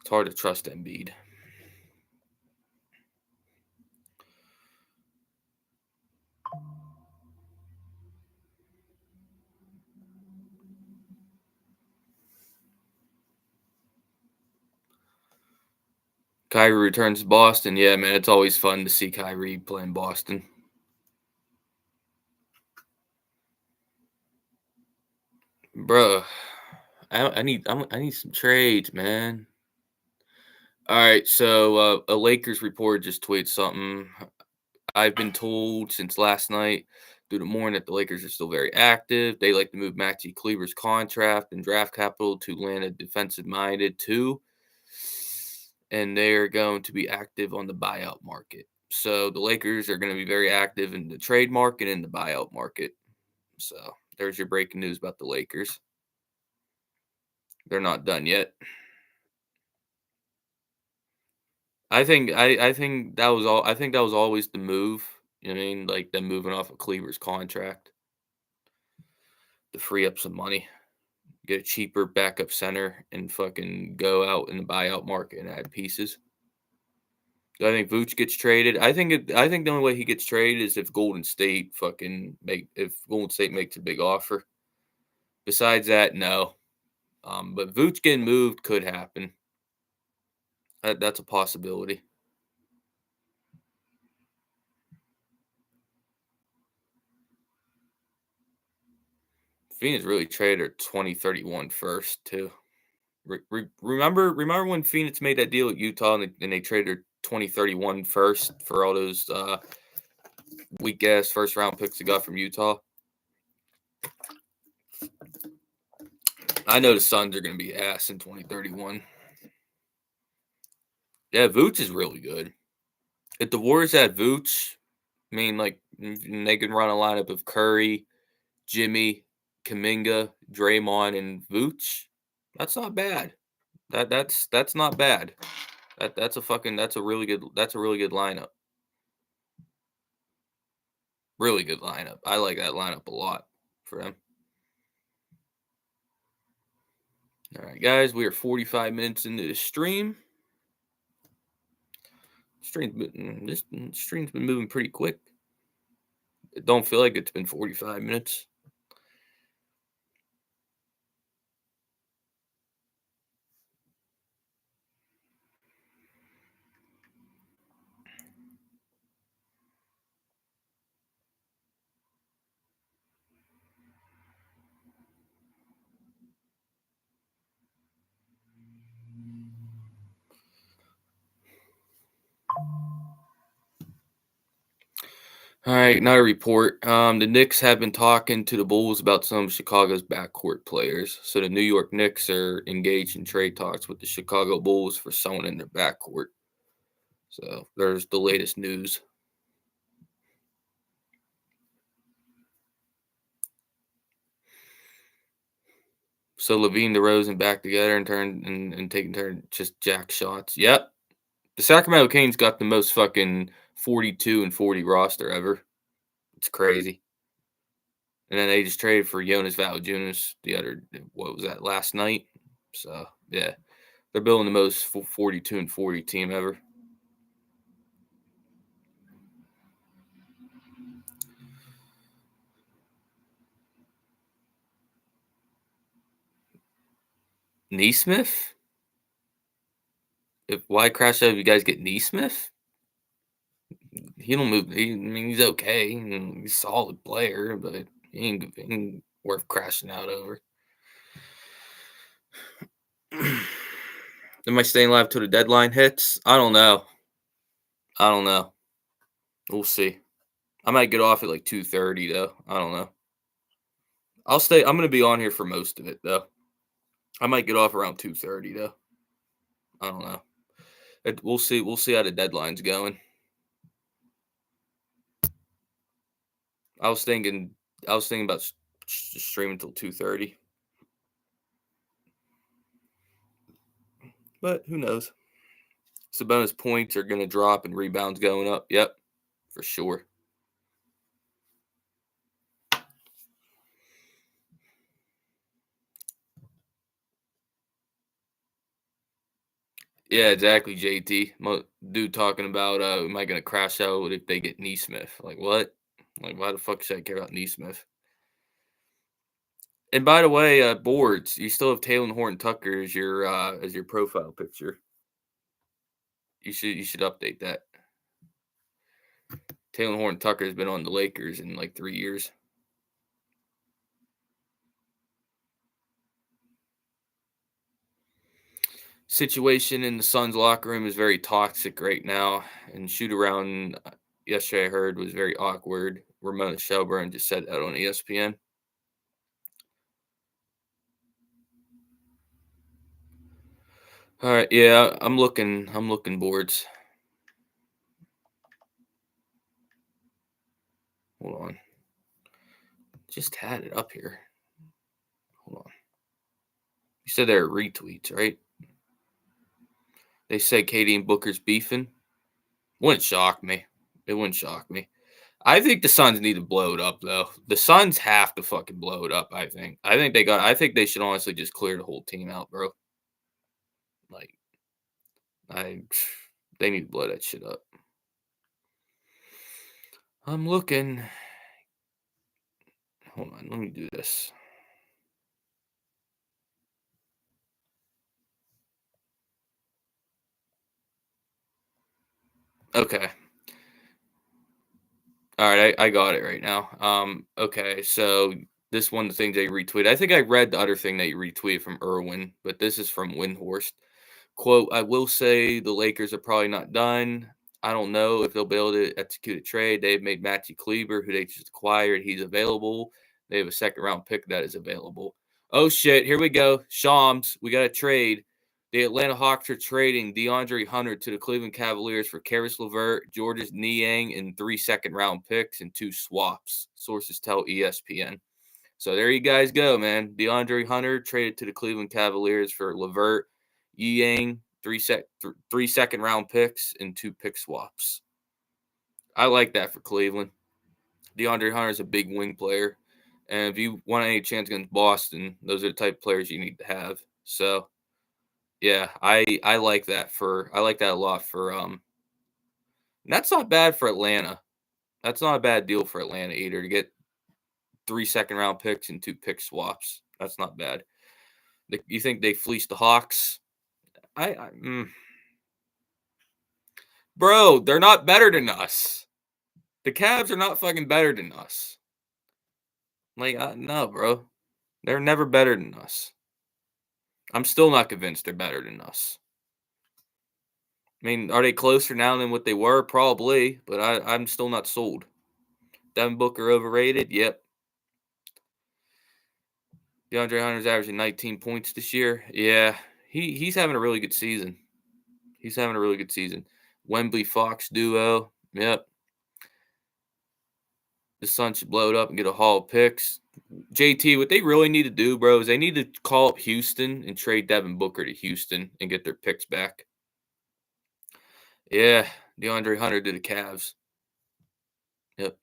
it's hard to trust Embiid. Kyrie returns to Boston. Yeah, man, it's always fun to see Kyrie playing Boston. Bruh, I need some trades, man. All right, so a Lakers report just tweeted something. I've been told since last night through the morning that the Lakers are still very active. They like to move Maxi Kleber's contract and draft capital to land a defensive-minded too, and they're going to be active on the buyout market. So the Lakers are going to be very active in the trade market and the buyout market. So there's your breaking news about the Lakers. They're not done yet. I think that was all. I think that was always the move. You know what I mean? Like them moving off of Kleber's contract to free up some money, get a cheaper backup center, and fucking go out in the buyout market and add pieces. Do I think Vooch gets traded? I think the only way he gets traded is if Golden State makes a big offer. Besides that, no. But Vooch getting moved could happen. That's a possibility. Phoenix really traded her 2031 first too. Remember when Phoenix made that deal with Utah and they traded her 2031 first for all those weak ass first round picks they got from Utah? I know the Suns are going to be ass in 2031. Yeah, Vooch is really good. If the Warriors had Vooch, I mean, like, they can run a lineup of Curry, Jimmy, Kuminga, Draymond, and Vooch. That's not bad. That's not bad. That's a really good lineup. Really good lineup. I like that lineup a lot for them. All right, guys, we are 45 minutes into the stream. This stream's been moving pretty quick. It don't feel like it's been 45 minutes. All right, another report. The Knicks have been talking to the Bulls about some of Chicago's backcourt players. So the New York Knicks are engaged in trade talks with the Chicago Bulls for someone in their backcourt. So there's the latest news. So Levine, DeRozan back together and taking turn just jack shots. Yep. The Sacramento Kings got the most fucking 42 and 40 roster ever. It's crazy. And then they just traded for Jonas Valanciunas what was that, last night? So, yeah. They're building the most 42 and 40 team ever. Neesmith? Why crash out if you guys get Neesmith? He don't move. He's okay. He's a solid player, but he ain't worth crashing out over. Am I staying live till the deadline hits? I don't know. We'll see. I might get off at like 2:30 though. I don't know. I'll stay. I'm gonna be on here for most of it though. I might get off around 2:30 though. I don't know. We'll see. We'll see how the deadline's going. I was thinking about streaming until 2:30, but who knows? Sabonis points are gonna drop and rebounds going up. Yep, for sure. Yeah, exactly, JT. Dude talking about am I gonna crash out if they get Neesmith? Like what? Like why the fuck should I care about Neesmith? And by the way, boards, you still have Taylor Horton Tucker as your profile picture. You should update that. Taylor Horton Tucker has been on the Lakers in like 3 years. Situation in the Suns locker room is very toxic right now, and shoot around yesterday I heard was very awkward. Ramona Shelburne just said that on ESPN. All right, yeah, I'm looking boards. Hold on. Just had it up here. Hold on. You said they're retweets, right? They say Katie and Booker's beefing. Wouldn't shock me. It wouldn't shock me. I think the Suns need to blow it up, though. The Suns have to fucking blow it up. I think they should honestly just clear the whole team out, bro. Like, they need to blow that shit up. I'm looking. Hold on, let me do this. Okay. All right, I got it right now. Okay, so this one of the things they retweeted. I think I read the other thing that you retweeted from Irwin, but this is from Windhorst. Quote, I will say the Lakers are probably not done. I don't know if they'll be able to execute a trade. They've made Matthew Kleber, who they just acquired. He's available. They have a second round pick that is available. Oh shit, here we go. Shams, we got a trade. The Atlanta Hawks are trading DeAndre Hunter to the Cleveland Cavaliers for Karis LeVert, Georges Niang, and 3 second-round picks and 2 swaps. Sources tell ESPN. So there you guys go, man. DeAndre Hunter traded to the Cleveland Cavaliers for LeVert, Niang, 3 second-round picks, and 2 pick swaps. I like that for Cleveland. DeAndre Hunter is a big wing player. And if you want any chance against Boston, those are the type of players you need to have. So yeah, I like that a lot for that's not bad for Atlanta. That's not a bad deal for Atlanta either to get 3 second-round picks and 2 pick swaps. That's not bad. You think they fleeced the Hawks? I Bro, they're not better than us. The Cavs are not fucking better than us. Like, no, bro. They're never better than us. I'm still not convinced they're better than us. I mean, are they closer now than what they were? Probably, but I'm still not sold. Devin Booker overrated? Yep. DeAndre Hunter's averaging 19 points this year. Yeah, he's having a really good season. He's having a really good season. Wembley Fox duo. Yep. The Suns should blow it up and get a haul of picks. JT, what they really need to do, bro, is they need to call up Houston and trade Devin Booker to Houston and get their picks back. Yeah, DeAndre Hunter to the Cavs. Yep.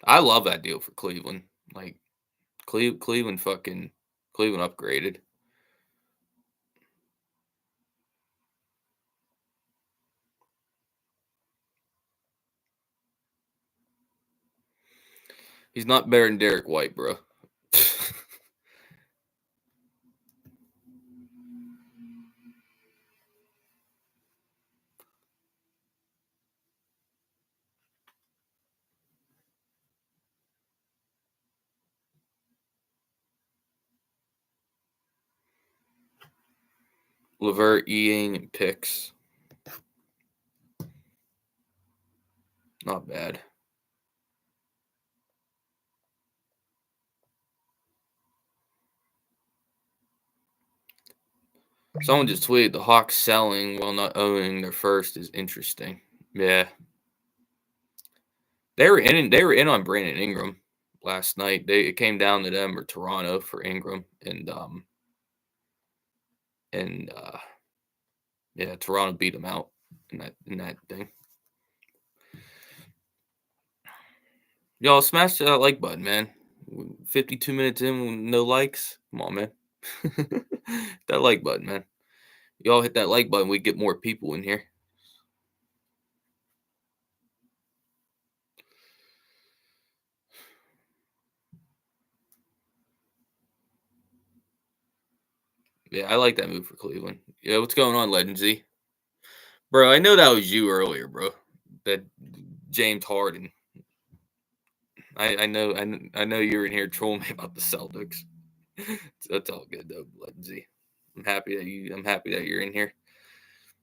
I love that deal for Cleveland. Like, Cleveland upgraded. He's not better than Derek White, bro. LeVert, Ewing, and picks. Not bad. Someone just tweeted the Hawks selling while not owning their first is interesting. Yeah. They were in on Brandon Ingram last night. It came down to them or Toronto for Ingram and yeah, Toronto beat them out in that thing. Y'all smash that like button, man. 52 minutes in with no likes. Come on, man. That like button, man. Y'all hit that like button, we get more people in here. Yeah, I like that move for Cleveland. Yeah, what's going on, Legend Z? Bro, I know that was you earlier, bro. That James Harden. I know you were in here trolling me about the Celtics. That's all good though, Legend Z. I'm happy that you're in here.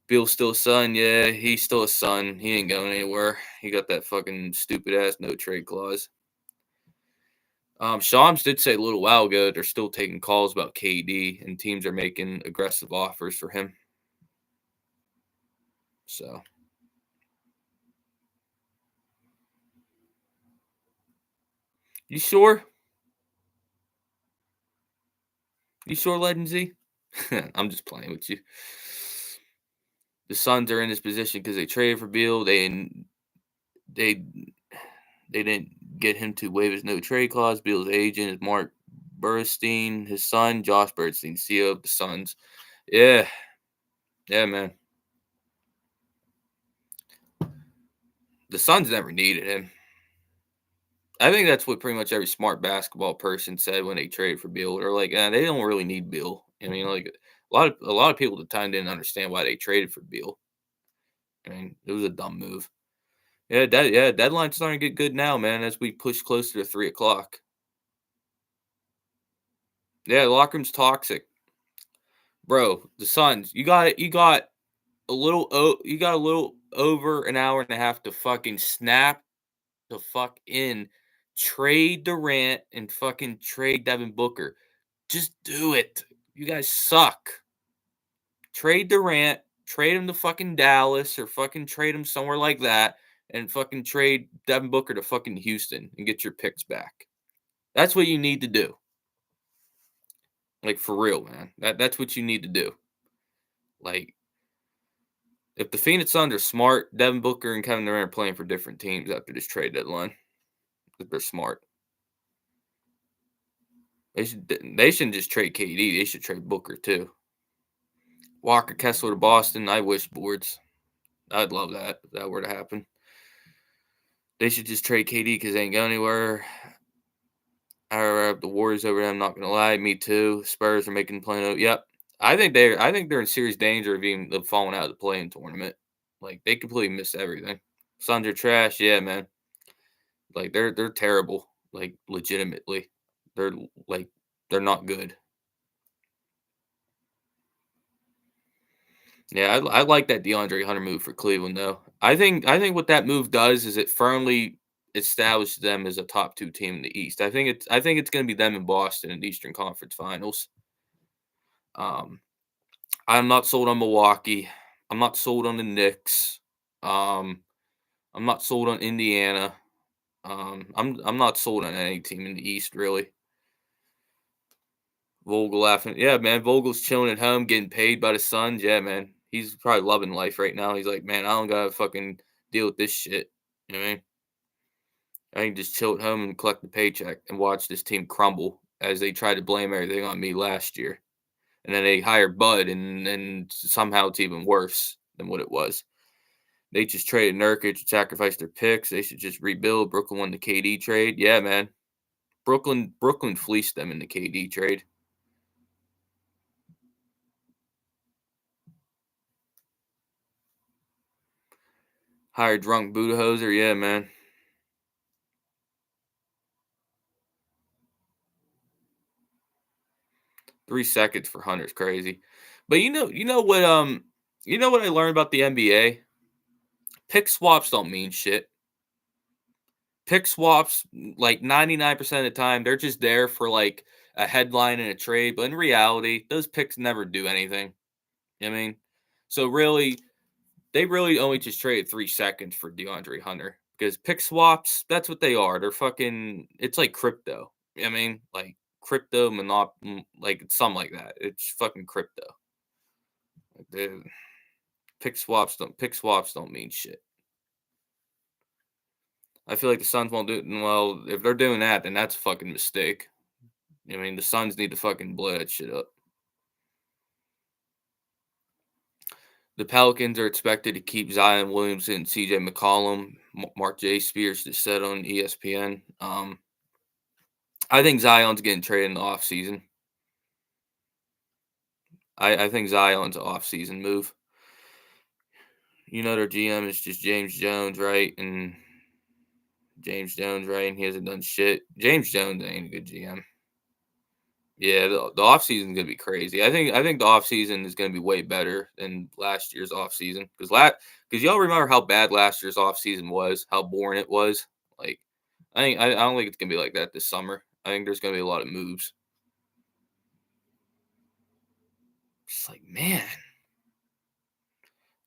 Bill's still a son. Yeah, he's still a son. He ain't going anywhere. He got that fucking stupid ass no trade clause. Shams did say a little while ago they're still taking calls about KD and teams are making aggressive offers for him. So you sure? You sure, Legend Z? I'm just playing with you. The Suns are in this position because they traded for Beal. They didn't get him to waive his no trade clause. Beal's agent is Mark Burstein. His son, Josh Burstein, CEO of the Suns. Yeah, man. The Suns never needed him. I think that's what pretty much every smart basketball person said when they traded for Beal. They're like, they don't really need Beal. I mean, like a lot of people at the time didn't understand why they traded for Beal. I mean, it was a dumb move. Yeah, deadline's starting to get good now, man. As we push closer to 3:00. Yeah, locker room's toxic, bro. The Suns, you got a little over an hour and a half to fucking snap the fuck in, trade Durant and fucking trade Devin Booker. Just do it. You guys suck. Trade Durant, trade him to fucking Dallas or fucking trade him somewhere like that and fucking trade Devin Booker to fucking Houston and get your picks back. That's what you need to do. Like for real, man. That's what you need to do. Like If the Phoenix Suns are smart, Devin Booker and Kevin Durant are playing for different teams after this trade deadline. If they're smart, they shouldn't just trade KD. They should trade Booker too. Walker Kessler to Boston. I wish boards. I'd love that if that were to happen. They should just trade KD because they ain't going anywhere. I have the Warriors over them. Not gonna lie, me too. Spurs are making play. Yep, I think they're in serious danger of even of falling out of the play-in tournament. Like they completely missed everything. Suns are trash. Yeah, man. Like they're terrible. Like legitimately, they're like they're not good. Yeah, I like that DeAndre Hunter move for Cleveland though. I think what that move does is it firmly establishes them as a top two team in the East. I think it's going to be them in Boston in the Eastern Conference Finals. Um, I'm not sold on Milwaukee. I'm not sold on the Knicks. Um, I'm not sold on Indiana. I'm not sold on any team in the East really. Vogel laughing. Yeah, man. Vogel's chilling at home, getting paid by the Suns. Yeah, man. He's probably loving life right now. He's like, man, I don't gotta fucking deal with this shit. You know what I mean? I can just chill at home and collect the paycheck and watch this team crumble as they try to blame everything on me last year. And then they hire Bud, and somehow it's even worse than what it was. They just traded Nurkic, sacrificed their picks. They should just rebuild. Brooklyn won the KD trade. Yeah, man. Brooklyn fleeced them in the KD trade. Hired drunk Budenholzer. Yeah, man. 3 seconds for Hunter's crazy. But you know what I learned about the NBA? Pick swaps don't mean shit. Pick swaps, like 99% of the time, they're just there for like a headline and a trade. But in reality, those picks never do anything. You know what I mean? So really, they really only just traded 3 seconds for DeAndre Hunter. Because pick swaps, that's what they are. They're fucking it's like crypto. You know what I mean? Like crypto like it's something like that. It's fucking crypto. The pick swaps don't mean shit. I feel like the Suns won't do it. Well, if they're doing that, then that's a fucking mistake. I mean, the Suns need to fucking blow that shit up. The Pelicans are expected to keep Zion Williamson, CJ McCollum. Mark J. Spears just said on ESPN. I think Zion's getting traded in the offseason. I think Zion's an offseason move. You know, their GM is just James Jones, right? And he hasn't done shit. James Jones ain't a good GM. Yeah, the offseason is gonna be crazy. I think the offseason is gonna be way better than last year's offseason. Because y'all remember how bad last year's offseason was, how boring it was. Like I don't think it's gonna be like that this summer. I think there's gonna be a lot of moves. It's like, man,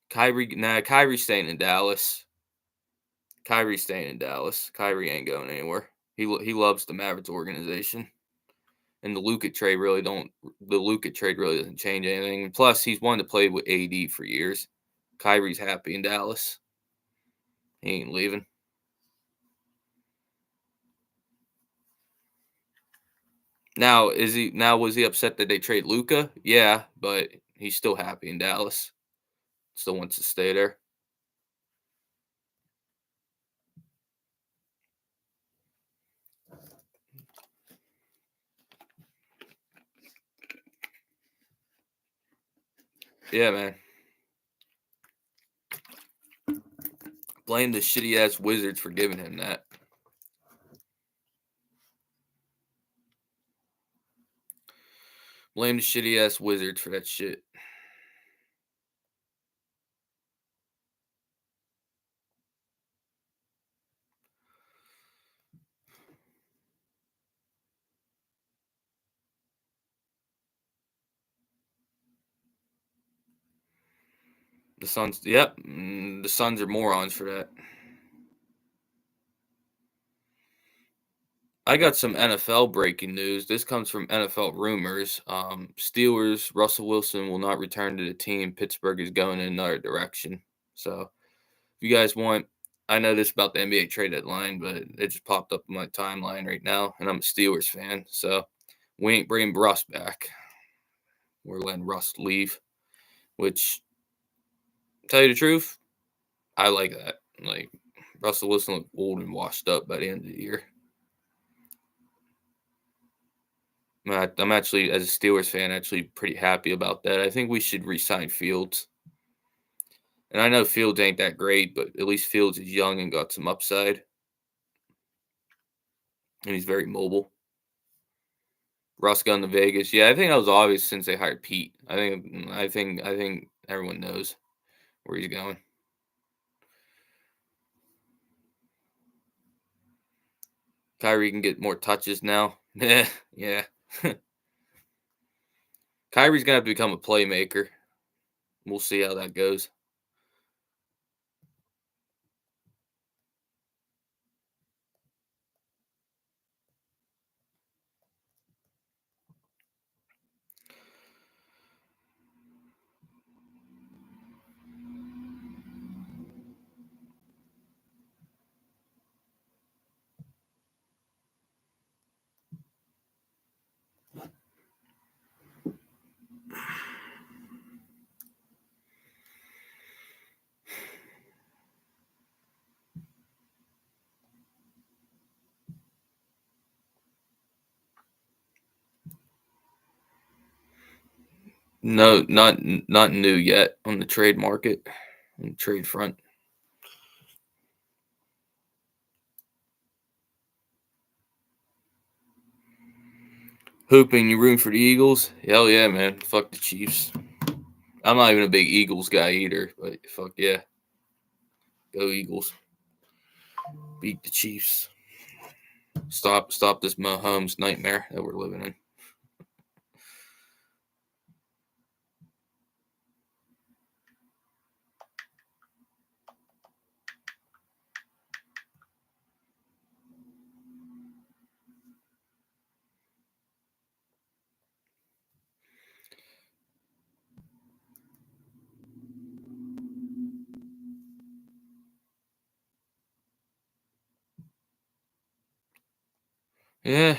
Kyrie's staying in Dallas. Kyrie's staying in Dallas. Kyrie ain't going anywhere. He loves the Mavericks organization. And the Luka trade really doesn't change anything. Plus, he's wanted to play with AD for years. Kyrie's happy in Dallas. He ain't leaving. Now, was he upset that they trade Luka? Yeah, but he's still happy in Dallas. Still wants to stay there. Yeah, man. Blame the shitty ass Wizards for giving him that. Blame the shitty ass Wizards for that shit. The Suns, yep, the Suns are morons for that. I got some NFL breaking news. This comes from NFL rumors. Steelers, Russell Wilson will not return to the team. Pittsburgh is going in another direction. So, if you guys want, I know this about the NBA trade deadline, but it just popped up in my timeline right now, and I'm a Steelers fan. So, we ain't bringing Russ back. We're letting Russ leave, which, tell you the truth, I like that. Like, Russell Wilson looked old and washed up by the end of the year. I'm actually, as a Steelers fan, actually pretty happy about that. I think we should re-sign Fields. And I know Fields ain't that great, but at least Fields is young and got some upside. And he's very mobile. Russ going to Vegas. Yeah, I think that was obvious since they hired Pete. I think everyone knows where he's going. Kyrie can get more touches now. Yeah. Kyrie's gonna have to become a playmaker. We'll see how that goes. No, not new yet on the trade market, on the trade front. Hooping, you room for the Eagles? Hell yeah, man. Fuck the Chiefs. I'm not even a big Eagles guy either, but fuck yeah. Go Eagles. Beat the Chiefs. Stop this Mahomes nightmare that we're living in. Yeah,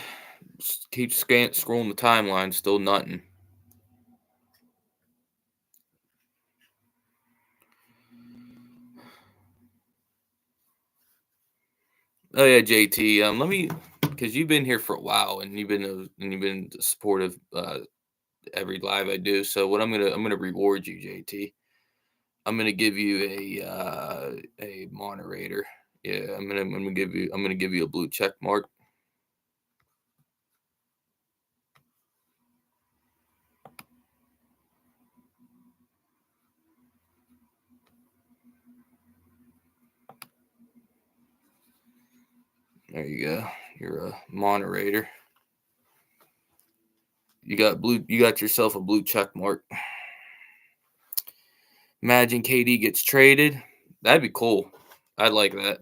just keep scrolling the timeline, still nothing. Oh yeah, JT. Let me, because you've been here for a while and you've been supportive every live I do. So what I'm gonna reward you, JT. I'm gonna give you a moderator. Yeah, I'm gonna give you a blue check mark. There you go. You're a moderator. You got yourself a blue check mark. Imagine KD gets traded. That'd be cool. I'd like that.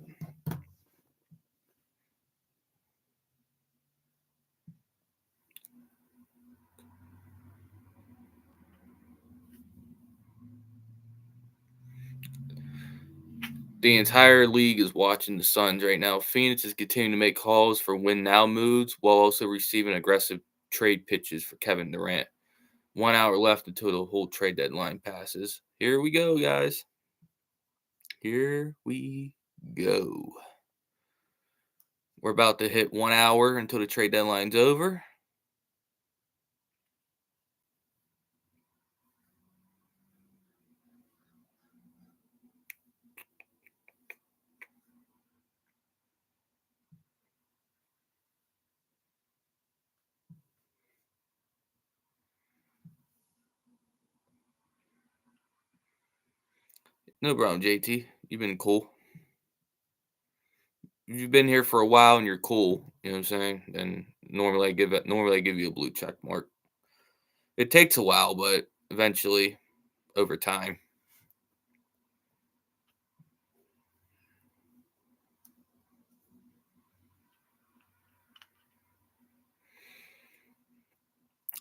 The entire league is watching the Suns right now. Phoenix is continuing to make calls for win now moves while also receiving aggressive trade pitches for Kevin Durant. 1 hour left until the whole trade deadline passes. Here we go, guys. Here we go. We're about to hit 1 hour until the trade deadline's over. No problem, JT. You've been cool. If you've been here for a while and you're cool, you know what I'm saying? Then normally I give you a blue check mark. It takes a while, but eventually, over time.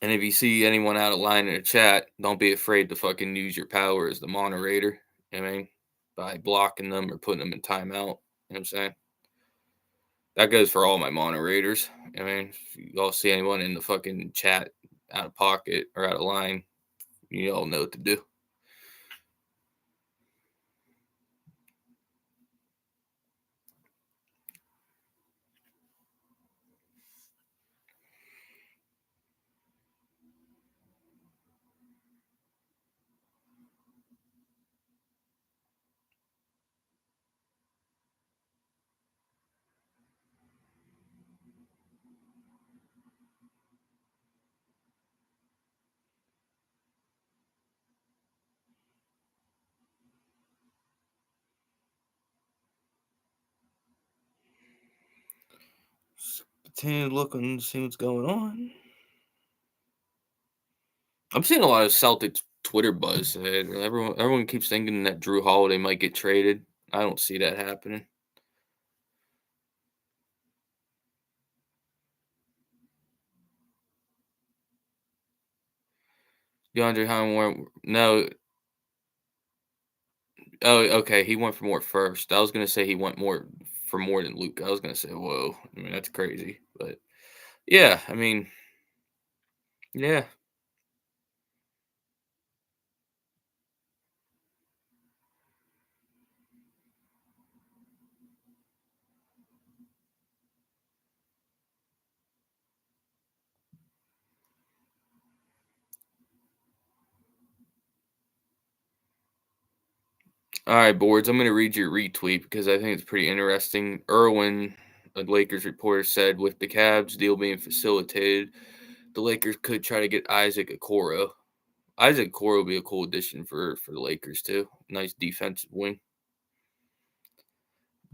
And if you see anyone out of line in a chat, don't be afraid to fucking use your power as the moderator. I mean, by blocking them or putting them in timeout. You know what I'm saying? That goes for all my moderators. I mean, if you all see anyone in the fucking chat out of pocket or out of line, you all know what to do. Continue looking to see what's going on. I'm seeing a lot of Celtics Twitter buzz. Everyone keeps thinking that Drew Holiday might get traded. I don't see that happening. DeAndre Hunter went no. Oh, okay. He went for more first. I was gonna say he went more for more than Luke. I was gonna say, whoa. I mean, that's crazy. But yeah, I mean, yeah. All right, boards. I'm gonna read your retweet because I think it's pretty interesting. Irwin, a Lakers reporter, said with the Cavs deal being facilitated, the Lakers could try to get Isaac Okoro. Isaac Okoro would be a cool addition for the Lakers too. Nice defensive wing.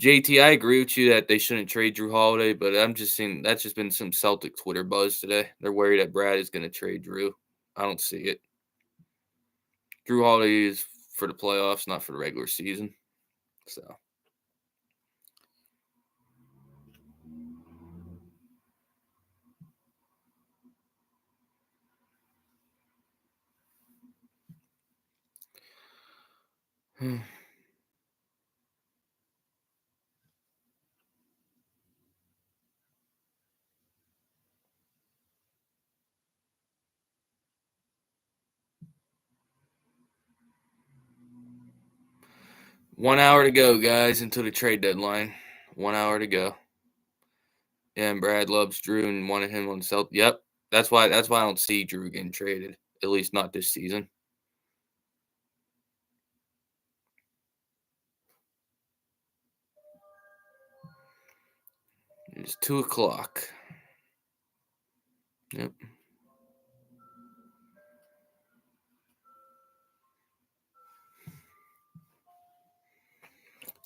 JT, I agree with you that they shouldn't trade Drew Holiday, but I'm just seeing that's just been some Celtic Twitter buzz today. They're worried that Brad is going to trade Drew. I don't see it. Drew Holiday is for the playoffs, not for the regular season. So. Hmm. 1 hour to go, guys, until the trade deadline. 1 hour to go. Yeah, and Brad loves Drew and wanted him on the Celtics. Yep, that's why I don't see Drew getting traded. At least not this season. It's 2:00. Yep.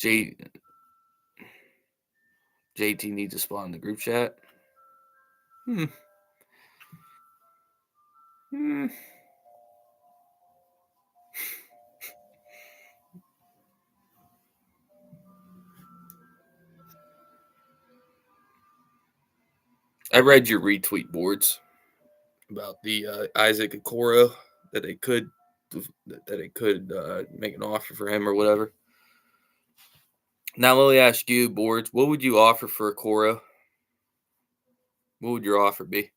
JT needs a spot in the group chat. Hmm. I read your retweet boards about the Isaac Okoro that they could make an offer for him or whatever. Now let me ask you, boards, what would you offer for Okoro? What would your offer be?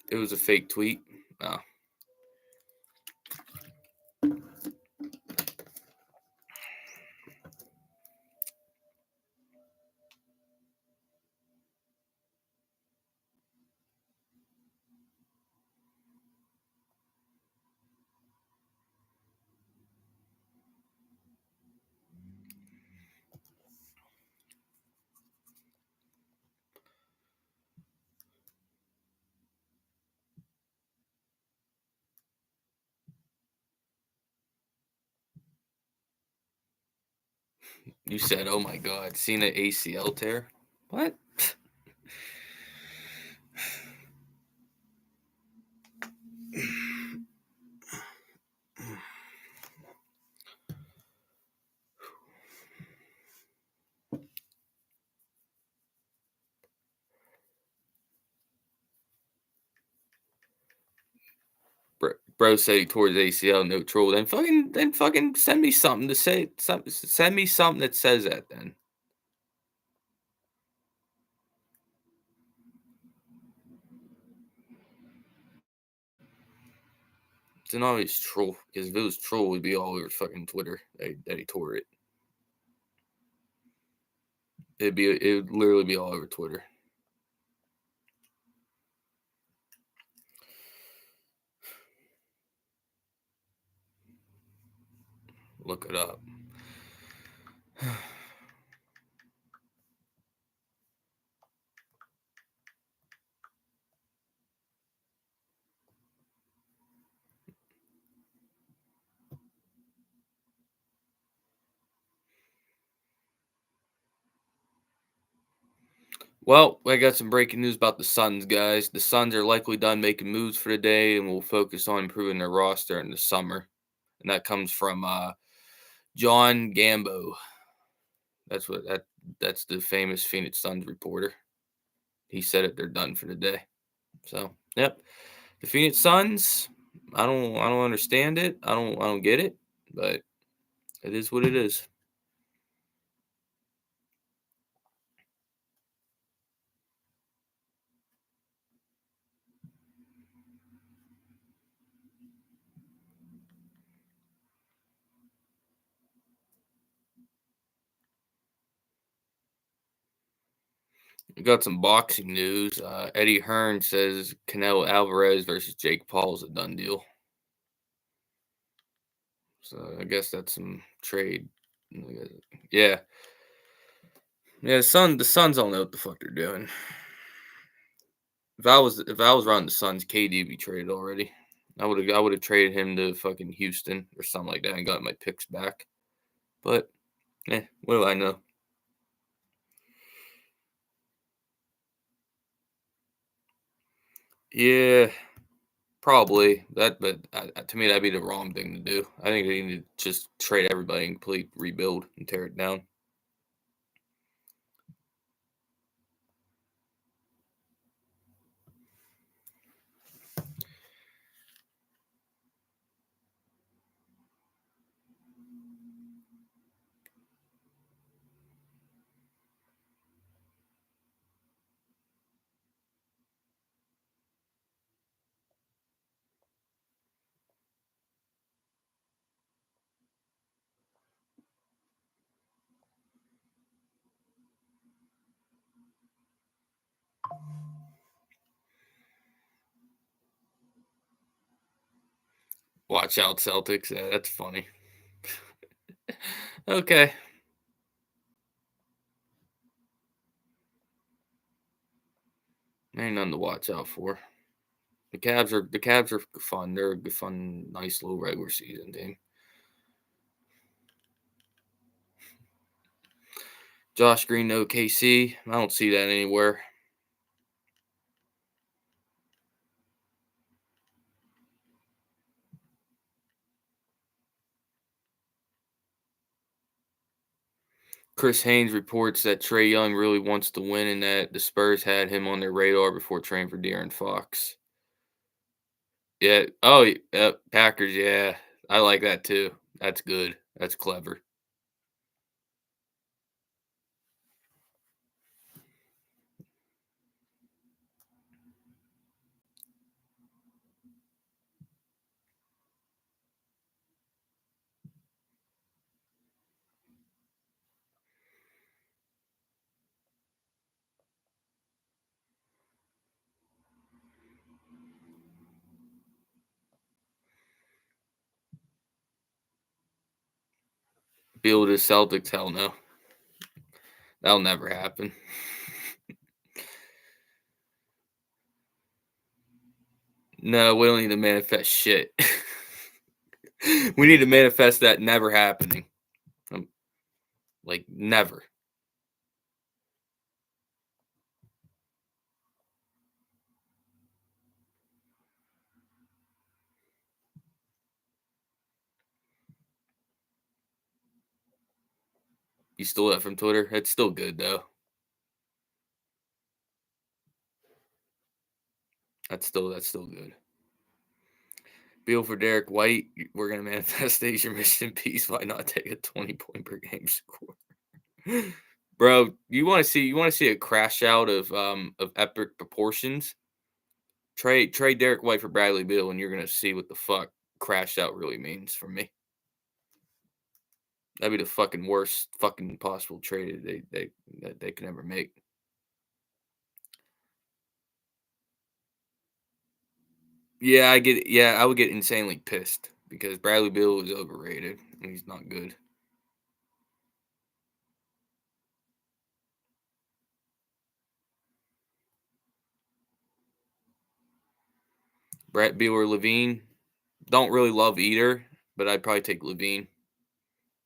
It was a fake tweet. Oh. You said, "Oh my God, seen an ACL tear? What?" bro said he tore his ACL, no troll. Then fucking send me something to say. Send me something that says that. Then it's not always troll, because if it was troll, it'd be all over fucking Twitter that he tore it. It would literally be all over Twitter. Look it up. Well, I got some breaking news about the Suns, guys. The Suns are likely done making moves for the day and will focus on improving their roster in the summer. And that comes from John Gambo. That's the famous Phoenix Suns reporter. He said it. They're done for the day. So, yep. The Phoenix Suns. I don't understand it. I don't get it. But it is what it is. We got some boxing news. Eddie Hearn says Canelo Alvarez versus Jake Paul is a done deal. So I guess that's some trade. Yeah. Yeah, the Suns don't know what the fuck they're doing. If I was running the Suns, KD would be traded already. I would have traded him to fucking Houston or something like that and got my picks back. But what do I know? Yeah, probably that, but to me that'd be the wrong thing to do. I think they need to just trade everybody and complete rebuild and tear it down. Watch out, Celtics. Yeah, that's funny. Okay. Ain't nothing to watch out for. The Cavs are fun. They're a fun, nice little regular season team. Josh Green to OKC. I don't see that anywhere. Chris Haynes reports that Trey Young really wants to win and that the Spurs had him on their radar before trading for De'Aaron Fox. Yeah. Oh, yeah. Packers. Yeah. I like that too. That's good. That's clever. Build the Celtics. Hell no. That'll never happen. No, we don't need to manifest shit. We need to manifest that never happening. Like, never. You stole that from Twitter? It's still good, though. That's still good. Beal for Derek White. We're gonna manifest Asia mission peace. Why not take a 20-point per game score? Bro, you want to see a crash out of epic proportions? Trade Derek White for Bradley Beal, and you're gonna see what the fuck crash out really means for me. That'd be the fucking worst fucking possible trade that they can ever make. Yeah, I would get insanely pissed because Bradley Beal is overrated and he's not good. Brett Beal or Levine. Don't really love either, but I'd probably take Levine.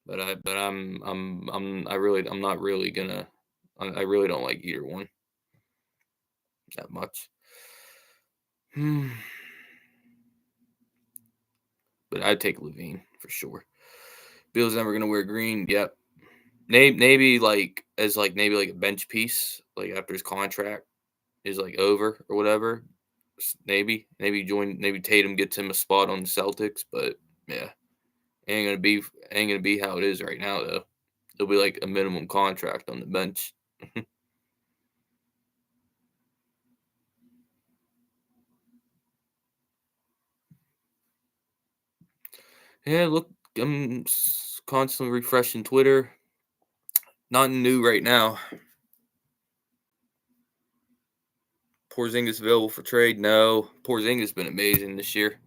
But I'm not really gonna. I really don't like either one that much. But I'd take Levine for sure. Beal's never gonna wear green. Yep. Maybe like as like maybe like a bench piece, like after his contract is like over or whatever. Maybe Tatum gets him a spot on the Celtics, but yeah, ain't gonna be how it is right now though. It'll be like a minimum contract on the bench. Yeah, look, I'm constantly refreshing Twitter. Nothing new right now. Porzingis available for trade? No. Porzingis been amazing this year.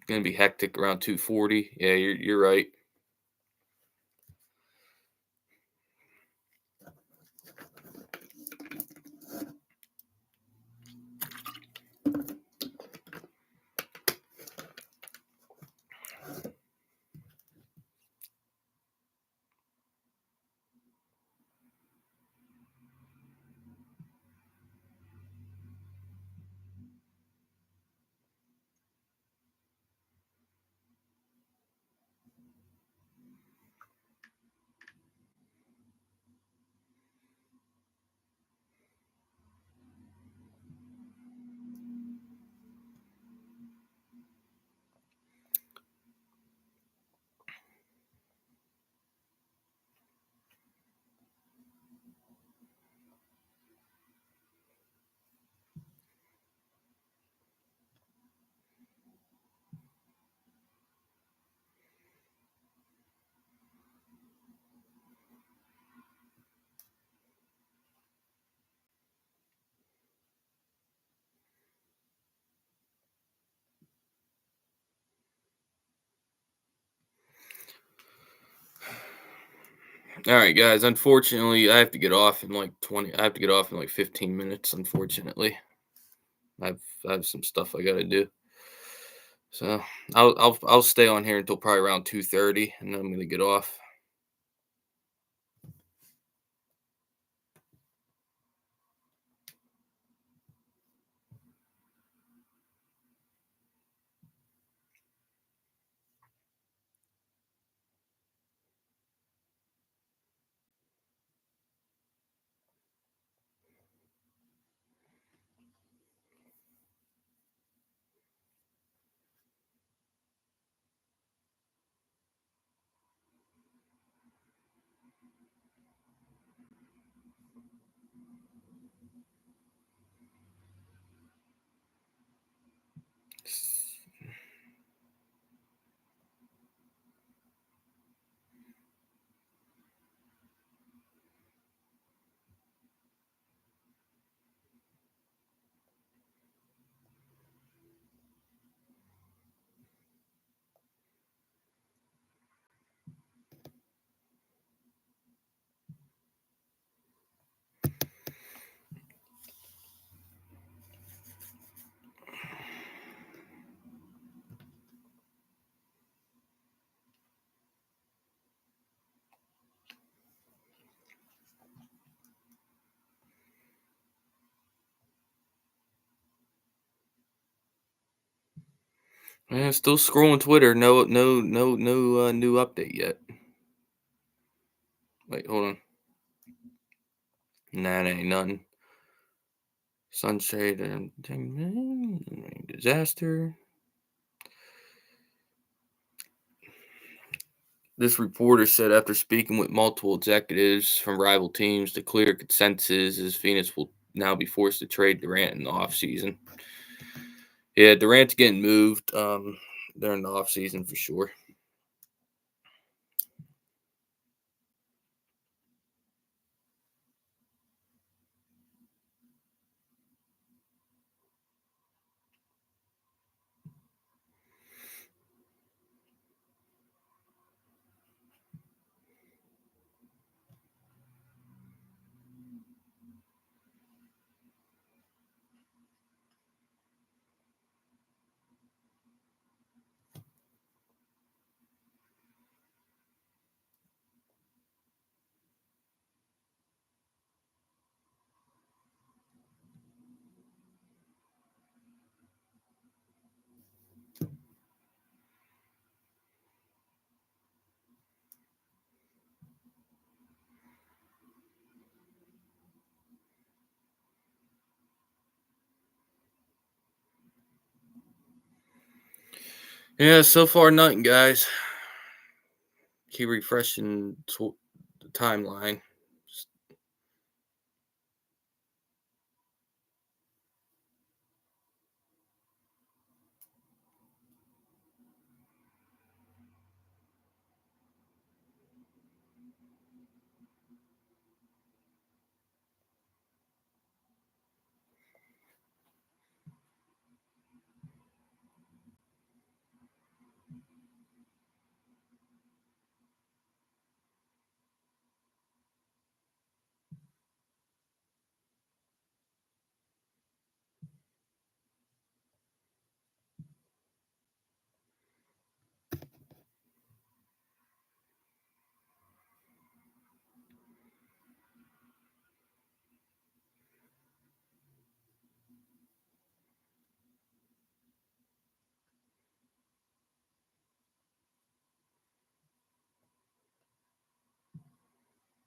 Gonna be hectic around 240. Yeah, you're right. All right, guys. Unfortunately, I have to get off in like 20. I have to get off in like 15 minutes. Unfortunately, I have some stuff I got to do. So I'll stay on here until probably around 2:30, and then I'm gonna get off. Man, still scrolling Twitter. No new update yet. Wait, hold on. Nah, that ain't nothing. Sunshade and disaster. This reporter said after speaking with multiple executives from rival teams, the clear consensus is Phoenix will now be forced to trade Durant in the offseason. Yeah, Durant's getting moved during the offseason for sure. Yeah, so far nothing, guys. Keep refreshing the timeline.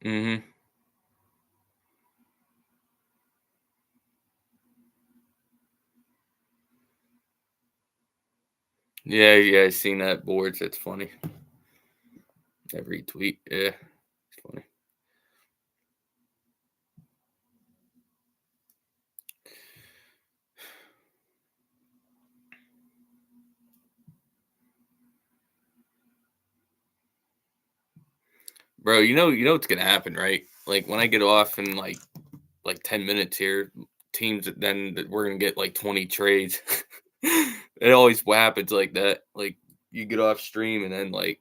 Mm-hmm. Yeah, I seen that boards. That's funny. Every tweet. Yeah, it's funny. Bro, you know what's gonna happen, right? Like when I get off in like 10 minutes here, teams then we're gonna get like 20 trades. It always happens like that. Like you get off stream and then like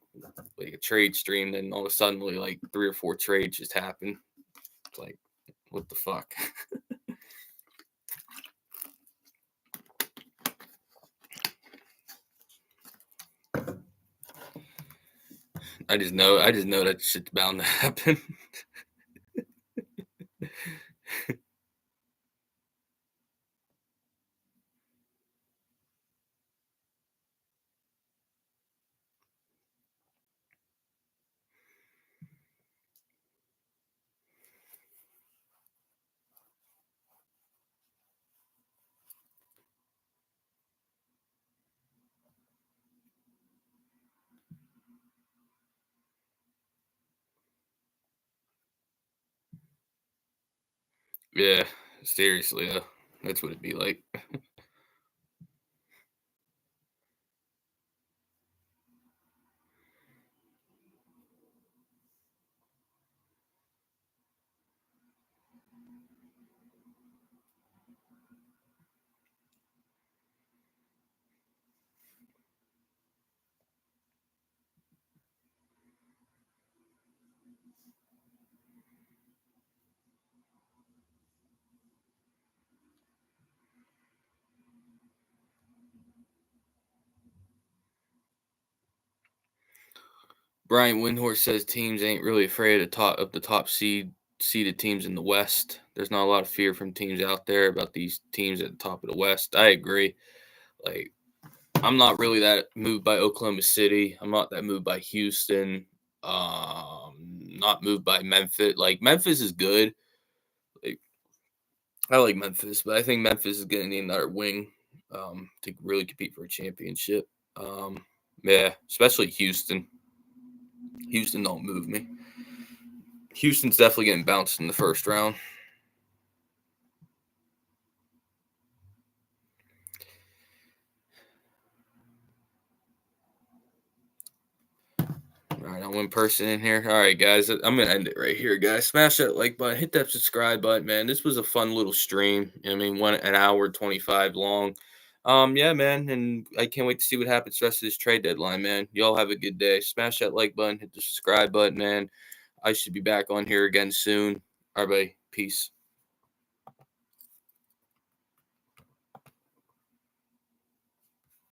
a trade stream, then all of a sudden like 3 or 4 trades just happen. It's like, what the fuck? I just know that shit's bound to happen. Yeah, seriously though. That's what it'd be like. Brian Windhorst says teams ain't really afraid of the top seeded teams in the West. There's not a lot of fear from teams out there about these teams at the top of the West. I agree. Like I'm not really that moved by Oklahoma City. I'm not that moved by Houston. Not moved by Memphis. Like Memphis is good. Like I like Memphis, but I think Memphis is going to need another wing to really compete for a championship. Yeah, especially Houston. Houston don't move me. Houston's definitely getting bounced in the first round. All right, I'm one person in here. All right, guys, I'm gonna end it right here, guys. Smash that like button, hit that subscribe button, man. This was a fun little stream. I mean, an hour 25 long. Yeah, man, and I can't wait to see what happens the rest of this trade deadline, man. Y'all have a good day. Smash that like button, hit the subscribe button, man. I should be back on here again soon. All right, buddy. Peace.